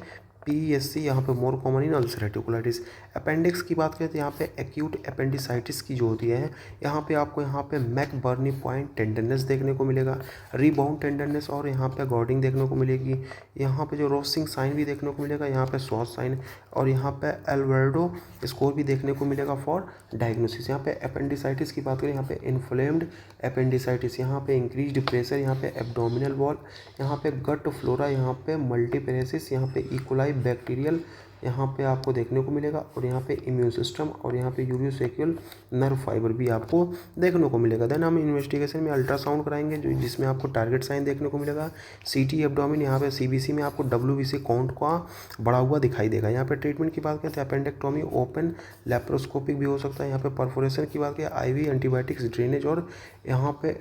PESC यहाँ पे more common in ulcerative colitis. Appendix की बात करें तो यहाँ पे एक्यूट अपेंडिसाइटिस की जो होती है, यहाँ पे आपको यहाँ पे मैकबर्नी पॉइंट टेंडरनेस देखने को मिलेगा, रीबाउंड टेंडरनेस और यहाँ पे गॉर्डिंग देखने को मिलेगी। यहाँ पे जो रोसिंग साइन भी देखने को मिलेगा, यहाँ पे सॉस साइन और यहाँ पे एल्वर्डो स्कोर भी देखने को मिलेगा फॉर डायग्नोसिस। यहाँ पे अपेंडिसाइटिस की बात करें, यहाँ पे इन्फ्लेम्ड अपेंडिसाइटिस, यहाँ पे इंक्रीज्ड प्रेशर, यहाँ पे एब्डोमिनल वॉल, यहाँ पे गट फ्लोरा, यहाँ पे मल्टीपेरेसिस, यहाँ पे इकोलाई बैक्टीरियल यहाँ पे आपको देखने को मिलेगा और यहाँ पे इम्यून सिस्टम और यहाँ पे यूरियोसेक्युल नर्व फाइबर भी आपको देखने को मिलेगा। देन हम इन्वेस्टिगेशन में अल्ट्रासाउंड कराएंगे जो जिसमें आपको टारगेट साइन देखने को मिलेगा, सीटी एब्डोमिन, यहाँ पे सीबीसी में आपको WBC काउंट का बढ़ा हुआ दिखाई देगा। यहाँ पे ट्रीटमेंट की बात करें तो अपेंडेक्टोमी ओपन लेप्रोस्कोपिक भी हो सकता है। यहाँ पे परफोरेशन की बात करें IV एंटीबायोटिक्स ड्रेनेज और यहाँ पे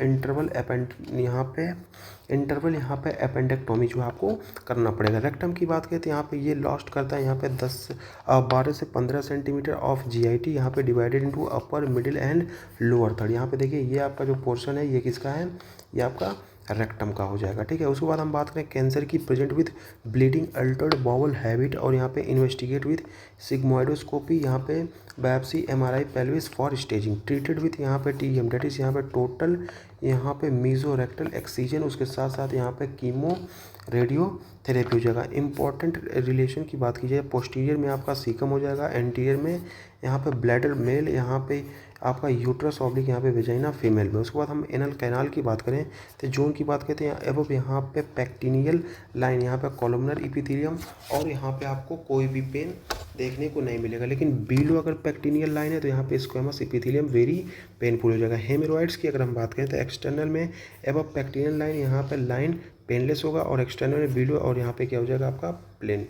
इंटरवल यहाँ पे अपेंडेक्टोमी जो आपको करना पड़ेगा। रेक्टम की बात करें तो यहाँ पे ये लॉस्ट करता है यहाँ पे 12 से 15 सेंटीमीटर ऑफ GIT, यहाँ पे divided into upper middle and lower third. यहाँ पे देखिए ये आपका जो पोर्शन है ये किसका है, ये आपका रेक्टम का हो जाएगा, ठीक है। उसके बाद हम बात करें कैंसर की, present with bleeding, altered bowel habit और यहाँ पे इन्वेस्टिगेट विथ सिग्मोइडोस्कोपी, यहाँ पे biopsy, MRI pelvis for staging, treated with यहाँ पे TEM डेट इज यहाँ पे टोटल यहाँ पे मीजोरेक्टल एक्सीजन, उसके साथ साथ यहाँ पे कीमो रेडियोथेरेपी हो जाएगा। इंपॉर्टेंट रिलेशन की बात की जाए, पोस्टीरियर में आपका सीकम हो जाएगा, एंटीरियर में यहाँ पे ब्लैडर मेल, यहाँ पे आपका यूट्रस ऑब्लिक यहाँ पे वेजाइना फीमेल में। उसके बाद हम एनल कैनाल की बात करें तो जोन की बात करते हैं एबव यहाँ पे पैक्टिनियल लाइन, यहाँ पे कॉलमनर इपिथेलियम और यहाँ पे आपको कोई भी पेन देखने को नहीं मिलेगा। लेकिन बिलो अगर पैक्टिनियल लाइन है तो यहाँ पे स्क्वेमस इपिथेलियम वेरी पेनफुल हो जाएगा। हेमोरॉइड्स की अगर हम बात करें तो एक्सटर्नल में एबव पैक्टिनियल लाइन यहाँ पे लाइन पेनलेस होगा और एक्सटर्नल में बिलो और यहाँ पे क्या हो जाएगा आपका प्लेन।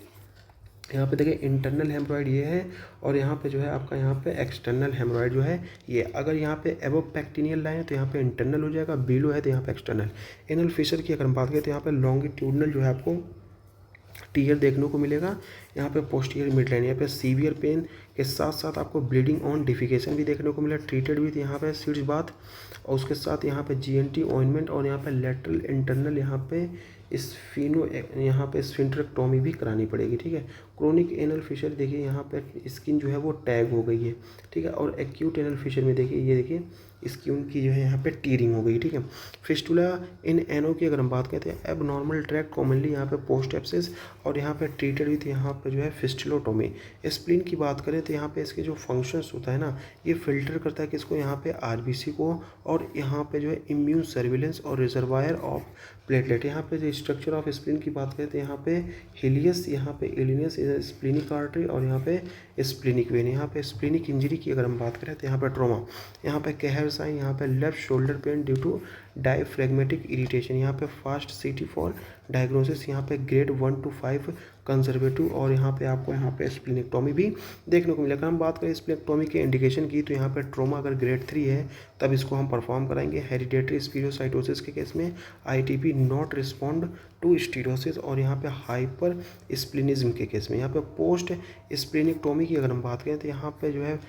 यहाँ पे देखिए इंटरनल हेमरॉइड ये है और यहाँ पे जो है आपका यहाँ पे एक्सटर्नल हेमरॉइड जो है ये, अगर यहाँ पे एबव पैक्टिनियल लाइन है तो यहाँ पे इंटरनल हो जाएगा, बिलो है तो यहाँ पे एक्सटर्नल। एनल फिशर की अगर हम बात करें तो यहाँ पे लॉन्गिट्यूडनल जो है आपको टीयर देखने को मिलेगा, यहाँ पे पोस्टीरियर मिड लाइन, यहाँ पे सीवियर पेन के साथ साथ आपको ब्लीडिंग ऑन डिफिकेशन भी देखने को मिला, ट्रीटेड विथ यहाँ पे सीड्स बाथ और उसके साथ यहाँ पे GNT ऑइंटमेंट और यहाँ पे लेटरल इंटरनल यहाँ पे यहाँ पे स्फिंक्टरेक्टोमी भी करानी पड़ेगी, ठीक है। क्रोनिक एनल फिशर देखिए यहाँ पे स्किन जो है वो टैग हो गई है, ठीक है। और एक्यूट एनल फिशर में देखिए ये देखिए स्किन की जो है यहाँ पे टीयरिंग हो गई, ठीक है। फिस्टुला इन एनो की अगर हम बात करते हैं, एब नॉर्मल ट्रैक कॉमनली यहाँ पे पोस्ट एप्सिस और यहाँ पे ट्रीटेड विथ यहाँ पे जो है फिस्टुलोटोमी। स्प्लीन की बात करें तो यहाँ पे इसके जो फंक्शंस होता है ना, ये फिल्टर करता है किसको, यहाँ पे RBC को और यहाँ पे जो है इम्यून सर्विलेंस और रिजर्वायर ऑफ प्लेटलेट। यहाँ पे जो स्ट्रक्चर ऑफ स्प्लीन की बात करें तो यहाँ पे हिलियस, यहाँ पे एलिनियस स्प्लीनिक आर्टरी और यहाँ पे स्प्लीनिक वेन। यहाँ पे स्प्लीनिक इंजरी की अगर हम बात करें तो यहाँ पे ट्रोमा, यहाँ पे कहर साइन, यहाँ पे left shoulder pain due to diaphragmatic irritation, यहाँ पे फास्ट CT फॉर डायग्नोसिस, यहाँ पे ग्रेड 1 to 5 कंजर्वेटिव और यहाँ पे आपको यहाँ पे स्प्लीनेक्टोमी भी देखने को मिलेगा। हम बात करें स्प्लीनेक्टोमी के इंडिकेशन की तो यहाँ पे ट्रोमा अगर ग्रेड 3 है तब इसको हम परफॉर्म कराएंगे। हेरिडेटरी स्पीरोसाइटोसिस के केस में ITP नॉट रिस्पॉन्ड टू स्टीरोसिस और यहाँ पे हाइपर स्प्लिनिज्म के केस में। यहाँ पे पोस्ट स्प्लीनेक्टोमी की अगर हम बात करें तो यहाँ पे जो है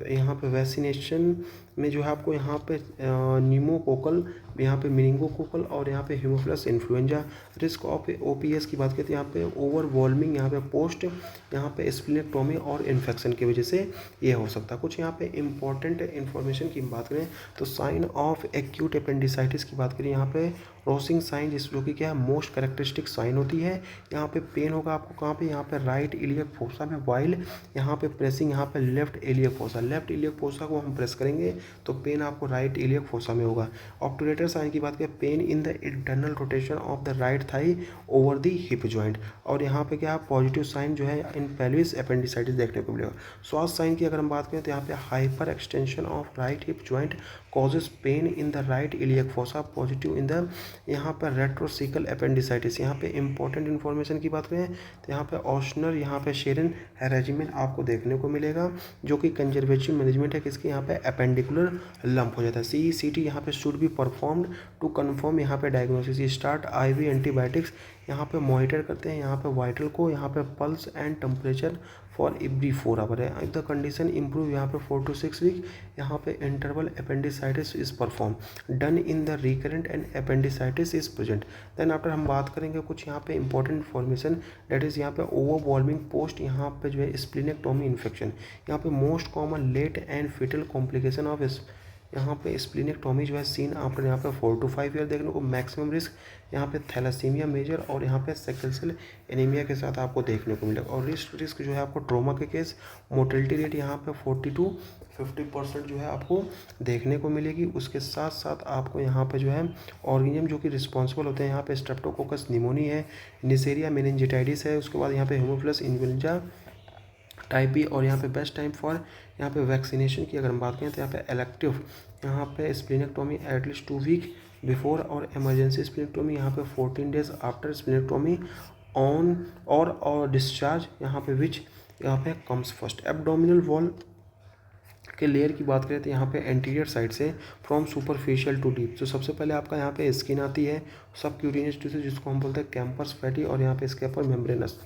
यहाँ पे वैक्सीनेशन में जो है आपको यहाँ पे न्यूमोकोकल, यहाँ पे मिनिंगोकोकल और यहाँ पे Haemophilus influenza. Risk of OPS की बात करते हैं, यहाँ पे ओवरवॉल्मिंग, यहाँ पे पोस्ट यहाँ पे स्प्लीनेक्टोमी और इन्फेक्शन की वजह से ये हो सकता है। कुछ यहाँ पे इंपॉर्टेंट इन्फॉर्मेशन की बात करें तो साइन ऑफ एक्यूट अपेंडिसाइटिस की बात करें, यहाँ पे रोसिंग साइन जो कि क्या है मोस्ट कैरेक्टरिस्टिक साइन होती है। यहाँ पे पेन होगा आपको कहाँ पे, यहाँ पे राइट इलियक फोसा में, वाइल यहाँ पे प्रेसिंग यहाँ पे left iliac fossa. Left iliac fossa को हम प्रेस करेंगे तो पेन आपको राइट इलियक फोसा में होगा। ऑब्टुरेटर साइन की बात करें, pain in the internal rotation of the right thigh over the hip joint और यहाँ पे क्या पॉजिटिव साइन जो है इन पेल्विस अपेंडिसाइटिस देखने को मिलेगा। स्वास्थ्य साइन की अगर हम बात करें तो यहाँ पे hyper extension of right hip joint causes pain in the right iliac fossa, positive in the यहाँ पर रेट्रोसिकल अपेंडिसाइटिस। यहाँ पे इंपॉर्टेंट इन्फॉर्मेशन की बात करें तो यहाँ पे ऑशनर यहाँ पे शेरन रेजिमेन आपको देखने को मिलेगा जो कि कंजर्वेटिव मैनेजमेंट है किसके, यहाँ पे अपेंडिकुलर लंप हो जाता है। CECT यहाँ पे should be performed to confirm यहाँ पे डायग्नोसिस। स्टार्ट IV एंटीबायोटिक्स यहाँ पे मॉनिटर करते हैं, यहाँ पे वाइटल को, यहाँ पे pulse and temperature for every 4 hour है। इफ द कंडीशन इम्प्रूव यहाँ पे 4 to 6 वीक यहाँ पे interval appendicitis is perform done in the recurrent and appendicitis is present. Then after हम बात करेंगे कुछ यहाँ पे इंपॉर्टेंट इन्फॉर्मेशन, दैट इज यहाँ पे ओवरवॉल्मिंग पोस्ट यहाँ पे जो है स्प्लीनेक्टोमी इन्फेक्शन, यहाँ पे most common late and fatal complication of यहाँ पे स्प्लीनेक्टोमी जो है सीन आपको यहाँ पे 4 to 5 ईयर देखने को। मैक्सिमम रिस्क यहाँ पे थैलासीमिया मेजर और यहाँ पे सिकल सेल एनीमिया के साथ आपको देखने को मिलेगा। और रिस्क जो है आपको ट्रोमा के केस मोर्टेलिटी रेट यहाँ पे 40 to 50% जो है आपको देखने को मिलेगी। उसके साथ साथ आपको यहाँ पे जो है ऑर्गेनिज्म जो कि रिस्पॉन्सिबल होते हैं यहाँ पे स्ट्रेप्टोकोकस निमोनी है, निसेरिया मेनिंजाइटिस है, उसके बाद यहाँ पे हेमोफिलस इन्फ्लुएंजा टाइप बी। और यहाँ पे बेस्ट टाइम फॉर यहाँ पे वैक्सीनेशन की अगर हम बात करें तो यहाँ पे इलेक्टिव यहाँ पे स्प्लीनेक्टोमी एटलीस्ट 2 वीक बिफोर और इमरजेंसी स्प्लीनेक्टोमी यहाँ पे 14 डेज आफ्टर स्प्लीनेक्टोमी ऑन और डिस्चार्ज यहाँ पे विच यहाँ पे कम्स फर्स्ट। एब्डोमिनल वॉल के लेयर की बात करें तो यहाँ पे एंटीरियर साइड से फ्रॉम सुपरफिशियल टू डीप, तो सबसे पहले आपका यहाँ पे स्किन आती है सबक्यूटेनियस टिश्यू जिसको हम बोलते हैं कैंपस फैटी, और यहाँ पे Scarpa membranous.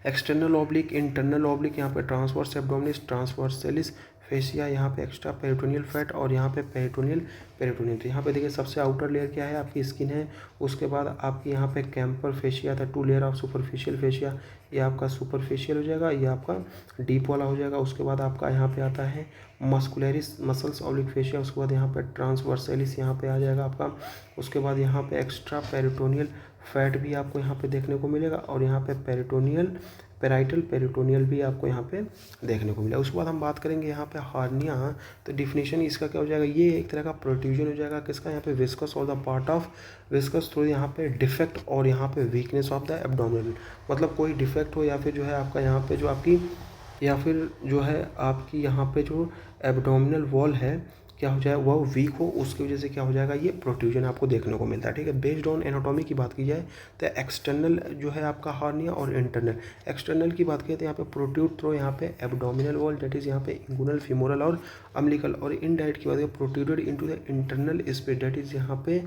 External oblique, internal oblique यहाँ पे ट्रांसवर्स एब्डोमिनिस, ट्रांसवर्सेलिस फेसिया, यहाँ पे एक्स्ट्रा पेरिटोनियल फैट और यहाँ पे पेरिटोनियल। तो यहाँ पे देखिए सबसे आउटर लेयर क्या है आपकी स्किन है, उसके बाद आपकी यहाँ पे कैंपर फेशिया था, 2 लेयर ऑफ सुपरफिशियल फेशिया, ये आपका सुपरफिशियल हो जाएगा, ये आपका डीप वाला हो जाएगा। उसके बाद आपका यहाँ पे आता है मस्कुलरिस मसल्स ऑब्लिक फेशिया, उसके बाद यहाँ पे ट्रांसवर्सेलिस यहाँ पे आ जाएगा आपका। उसके बाद यहाँ पे एक्स्ट्रा पेरिटोनियल फैट भी आपको यहाँ पे देखने को मिलेगा, और यहाँ पे पेराइटल पेरिटोनियल भी आपको यहाँ पे देखने को मिलेगा। उसके बाद हम बात करेंगे यहाँ पे हार्निया, तो डिफिनेशन इसका क्या हो जाएगा, ये एक तरह का प्रोट्रूजन हो जाएगा किसका, यहाँ पे विस्कस और the part of viscous through यहाँ पे डिफेक्ट और यहाँ पे वीकनेस ऑफ द एब्डोमिनल, मतलब कोई डिफेक्ट हो या फिर जो है आपका यहाँ पे जो आपकी या फिर जो है आपकी यहाँ पे जो एब्डोमिनल वॉल है क्या हो जाए वह वीक हो, उसकी वजह से क्या हो जाएगा ये प्रोट्रूजन आपको देखने को मिलता है। ठीक है, बेस्ड ऑन एनाटॉमी की बात की जाए तो एक्सटर्नल जो है आपका हार्निया और इंटरनल। एक्सटर्नल की बात करें तो यहाँ पे प्रोट्रूड थ्रो यहाँ पे एब्डोमिनल वॉल, दैट इज यहाँ पे इंगुनल फिमोरल और अम्बिलिकल, और इनडायरेक्ट की बात करें protruded into the internal space, that is यहाँ पे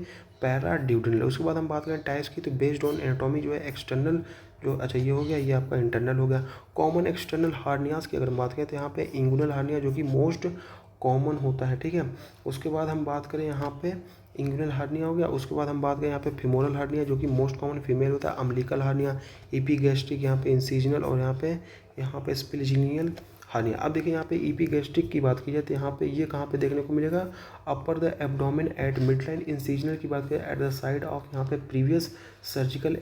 पैराड्यूडेनल। उसके बाद हम बात करें टाइप्स की, तो बेस्ड ऑन एनाटॉमी जो है एक्सटर्नल जो, अच्छा ये हो गया, ये आपका इंटरनल हो गया। कॉमन एक्सटर्नल हार्नियाज की अगर हम बात करें तो यहाँ पे इंगुनल हार्निया जो कि मोस्ट कॉमन होता है। ठीक है, उसके बाद हम बात करें यहाँ पे इंगुइनल हार्निया हो गया। उसके बाद हम बात करें यहाँ पे फिमोरल हार्निया जो कि मोस्ट कॉमन फीमेल होता है, अम्बिलिकल हार्निया, एपिगैस्ट्रिक यहाँ पे इंसिजनल, और यहाँ पे स्प्लिजिनियल हार्निया। अब देखिए यहाँ पे एपिगैस्ट्रिक की बात की जाए तो यहाँ पे ये कहाँ पे देखने को मिलेगा, अपर the abdomen at mid line. Incisional की बात करें एट द साइड ऑफ यहाँ पे प्रीवियस सर्जिकल,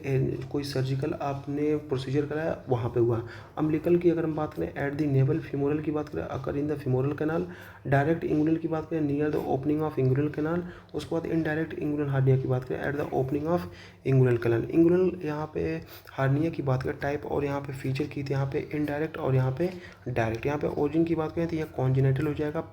कोई सर्जिकल आपने प्रोसीजर कराया वहाँ पे हुआ। अम्बिलिकल की अगर हम बात करें एट द नेवल। फिमोरल की बात करें occur in the femoral canal. Direct inguinal की बात करें near the opening of inguinal canal. उसके बाद इनडायरेक्ट इंगुइनल हार्निया की बात करें at the opening of inguinal canal. Inguinal यहाँ पे हार्निया की बात करें टाइप और यहाँ पे फीचर की थी, यहाँ पे इनडायरेक्ट और यहाँ पे डायरेक्ट। यहाँ पे ओरिजिन की बात करें तो यह कॉन्जेनिटल हो जाएगा,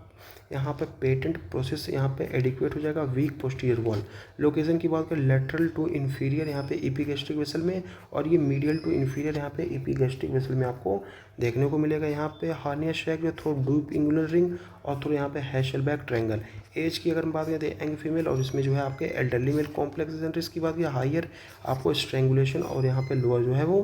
यहाँ पे पेटेंट प्रोसेस यहाँ पे एडिक्वेट हो जाएगा, वीक पोस्टीरियर वॉल। लोकेशन की बात करें लेटरल टू इन्फीरियर यहाँ पे एपिगैस्ट्रिक वेसल में, और ये मीडियल टू इन्फीरियर यहाँ पे एपिगैस्ट्रिक वेसल में आपको देखने को मिलेगा। यहाँ पे हार्निया शैक जो थ्रू डीप इंगुलर रिंग और थ्रू यहाँ पे हैशलबैक ट्रायंगल। एज की अगर हम बात करें तो यंग फीमेल, और इसमें जो है आपके एल्डरली मेल। कॉम्प्लेक्स रिस्क की बात करें हायर आपको स्ट्रेंगुलेशन और यहाँ पे लोअर जो है वो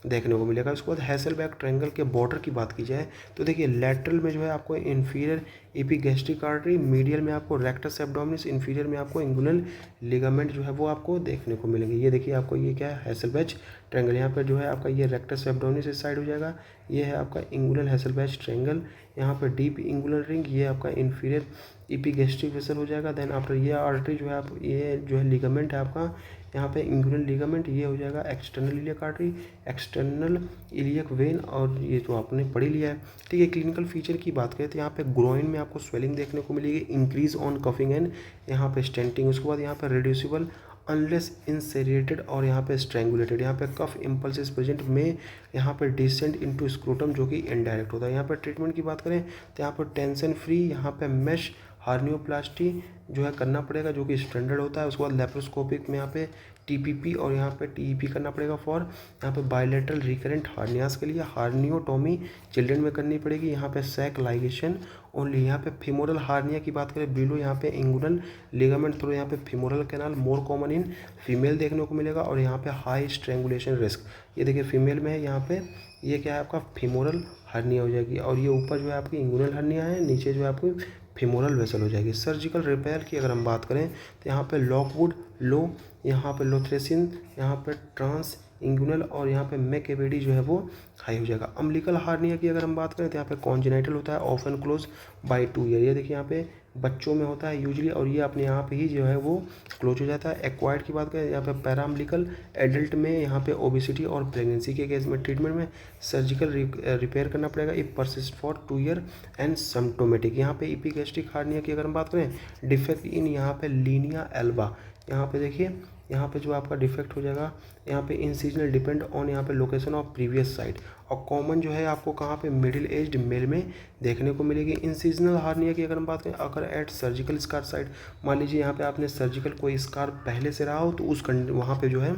देखने को मिलेगा। उसके बाद हैशलबैक ट्रायंगल के बॉर्डर की बात की जाए तो देखिए लेटरल में जो है आपको इन्फीरियर एपिगैस्ट्रिक आर्टरी, मीडियल में आपको रेक्टस एब्डोमिनिस, इन्फीरियर में आपको इंगुइनल लिगामेंट जो है वो आपको देखने को मिलेंगे। ये देखिए आपको ये क्या है हैशलबैक ट्रायंगल, यहाँ पर जो है आपका ये रेक्टस एब्डोमिनिस इस साइड हो जाएगा, ये है आपका इंगुइनल हैशलबैक ट्रायंगल। यहाँ पर डीप इंगुइनल रिंग, ये आपका इन्फीरियर एपिगैस्ट्रिक वेसल हो जाएगा। देन आफ्टर ये आर्टरी जो है आप ये जो है लिगामेंट है आपका यहाँ पे इंगुइनल लिगामेंट, ये हो जाएगा external iliac artery, external iliac when, और ये तो आपने पढ़ ही लिया है। ठीक है, क्लिनिकल फीचर की बात करें तो यहाँ पे ग्रोइन में आपको स्वेलिंग देखने को मिलेगी, इंक्रीज ऑन कफिंग एंड यहाँ पे स्टेंटिंग। उसके बाद यहाँ पे रिड्यूसिबल अनलेस इंसेरिएटेड और यहाँ पे स्ट्रेंगुलेटेड, यहाँ पे कफ इम्पल्स प्रेजेंट में यहाँ पे डिसेंट इनटू स्क्रोटम जो कि इनडायरेक्ट होता है। यहाँ पे ट्रीटमेंट की बात करें तो यहाँ पर टेंशन फ्री यहाँ पे मेश हार्नियोप्लास्टी जो है करना पड़ेगा, जो कि स्टैंडर्ड होता है। उसके बाद लेप्रोस्कोपिक में यहाँ पे टीपीपी और यहाँ पे टीईपी करना पड़ेगा फॉर यहाँ पे बायलेटरल रिकरेंट हार्नियास के लिए। हार्नियोटोमी चिल्ड्रन में करनी पड़ेगी। यहाँ पे सैक लाइगेशन ओनली। यहाँ पे फीमोरल हार्निया की बात करें बिलो यहाँ पे इंगुनल लिगामेंट थ्रू यहाँ पे femoral canal more common in female देखने को मिलेगा। और यहाँ पे हाई स्ट्रेंगुलेशन रिस्क, ये देखिए फीमेल में है। यहाँ पे ये क्या है आपका फीमोरल हर्निया हो जाएगी। और ये ऊपर जो है आपकी इंगुनल हर्निया है, नीचे जो है आपकी फीमोरल वेसल हो जाएगी। सर्जिकल रिपेयर की अगर हम बात करें तो यहाँ पे लॉकवुड लो, यहाँ पे लोथ्रेसिन, यहाँ पे ट्रांस इंगुनल और यहाँ पे मैकेबेडी जो है वो हाई हो जाएगा। अम्बिलिकल हार्निया की अगर हम बात करें तो यहाँ पे कॉन्जेनाइटल होता है, ऑफन क्लोज बाय 2 ईयर। ये देखिए यहाँ पे बच्चों में होता है यूजली और ये अपने आप ही जो है वो क्लोज हो जाता है। एक्वायर्ड की बात करें यहाँ पे पैराम्बिलिकल एडल्ट में यहाँ पे ओबेसिटी और प्रेगनेंसी के केस में ट्रीटमेंट में सर्जिकल रिपेयर करना पड़ेगा if persist for 2 year and symptomatic. यहाँ पे इपिगैस्ट्रिक हार्निया की अगर हम बात करें डिफेक्ट इन यहाँ पे लीनिया एल्बा, यहाँ पे देखिए यहाँ पे जो आपका डिफेक्ट हो जाएगा यहाँ पे इंसिजनल डिपेंड ऑन यहाँ पे लोकेशन ऑफ प्रीवियस साइट। और कॉमन जो है आपको कहाँ पे मिडिल एज्ड मेल में देखने को मिलेगी। इंसिजनल हार्निया की अगर हम बात करें अगर एट सर्जिकल स्कार साइट, मान लीजिए यहाँ पे आपने सर्जिकल कोई स्कार पहले से रहा हो तो उस वहाँ पे जो है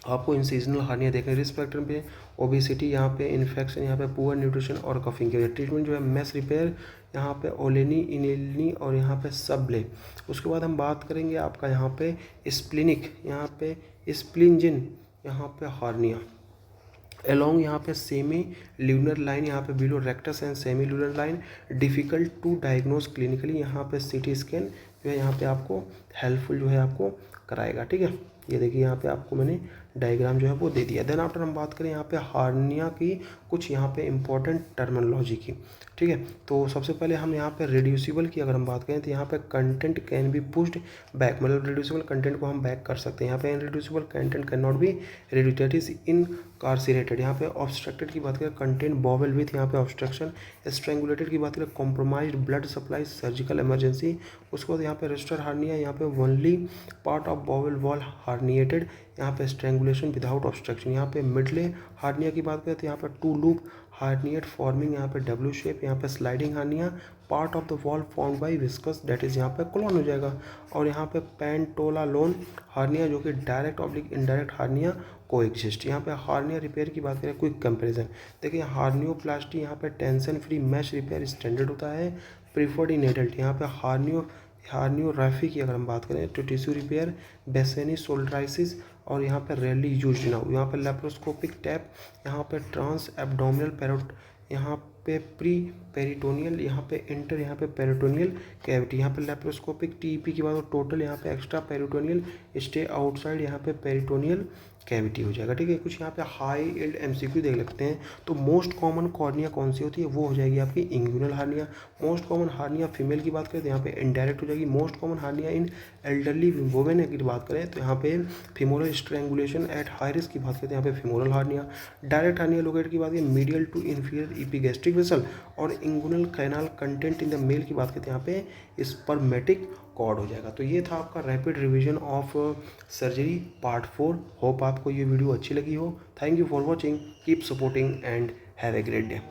आपको इंसिजनल हार्निया देखने। रिस्क फैक्टर पे ओबेसिटी, यहाँ पे इन्फेक्शन, यहाँ पे पुअर न्यूट्रिशन और कफिंग के ट्रीटमेंट जो है मेस रिपेयर, यहाँ पे ओलेनी इनेलनी और यहाँ पे सबले। उसके बाद हम बात करेंगे आपका यहाँ पे स्प्लिनिक, यहाँ पे स्प्लिंजिन, यहाँ पे हार्निया एलोंग यहाँ पे सेमी ल्यूनर लाइन, यहाँ पे below rectus and semilunar line, difficult to diagnose clinically. यहाँ पे सीटी स्कैन जो है यहाँ पे आपको हेल्पफुल जो है आपको कराएगा। ठीक है, ये देखिए यहाँ पे आपको मैंने डायग्राम जो है वो दे दिया। देन आफ्टर हम बात करें यहाँ पे हार्निया की कुछ यहाँ पे इंपॉर्टेंट टर्मिनोलॉजी की। ठीक है, तो सबसे पहले हम यहाँ पे रिड्यूसिबल की अगर हम बात करें तो यहाँ पे content can be pushed back, मतलब रिड्यूसिबल कंटेंट को हम बैक कर सकते हैं। यहाँ पे irreducible content can not be reduced is incarcerated. यहाँ पे ऑब्स्ट्रक्टेड की बात करें कंटेंट बॉबल विथ यहाँ पे ऑब्स्ट्रक्शन। स्ट्रेंगुलेटेड की बात करें compromised blood supply surgical emergency. उसके बाद यहाँ पे रेस्टर हार्निया, यहाँ पे only part of bowel wall herniated, यहाँ पे स्ट्रेंगुलेशन विदाउट ऑब्स्ट्रक्शन। यहाँ पे मिडले हार्निया की बात करें तो यहाँ पे टू लूप हार्निएट फॉर्मिंग यहाँ पे डब्ल्यू शेप। यहाँ पे sliding hernia part of the wall formed by viscous that is यहाँ पे कोलन हो जाएगा। और यहाँ पे पेंटोलालोन हार्निया जो कि डायरेक्ट ऑब्लिक इनडायरेक्ट हार्निया को एग्जिस्ट। यहाँ पे हार्निया रिपेयर की बात करें क्विक कंपैरिजन, देखिए हार्नियोप्लास्टी यहाँ पे tension free mesh repair standard होता है प्रीफर्ड इन एडल्ट। यहाँ पे हार्नियोग्राफी की अगर हम बात करें तो टिश्यू रिपेयर बेसेनी सोल्ड्राइसिस और यहाँ पे रेयरली यूज्ड नाउ। यहाँ पे लेप्रोस्कोपिक टैप, यहाँ पे ट्रांस एब्डोमिनल पेरोट, यहाँ पे प्री पेरिटोनियल, यहाँ पे इंटर यहाँ पे पेरिटोनियल कैविटी। यहाँ पे लेप्रोस्कोपिक टीईपी की बात हो टोटल यहाँ पे एक्स्ट्रा पेरिटोनियल स्टे आउटसाइड यहाँ पे पेरिटोनियल कैविटी हो जाएगा। ठीक है, कुछ यहाँ पे हाई एल्ड एमसीक्यू देख लेते हैं। तो मोस्ट कॉमन कॉर्निया कौन सी होती है, वो हो जाएगी आपकी inguinal hernia. Most common hernia female की बात करें तो यहाँ पे इनडायरेक्ट हो जाएगी। Most common hernia in elderly women की बात करें तो यहाँ पे femoral strangulation at high risk की बात करते हैं यहाँ पे femoral hernia. Direct hernia locate की बात करें medial to inferior epigastric vessel और inguinal canal content in the male की बात करते हैं यहाँ पे स्पर्मेटिक कॉर्ड हो जाएगा। तो ये था आपका rapid revision of surgery part 4। Hope आपको ये वीडियो अच्छी लगी हो। Thank you for watching, keep supporting and have a great day.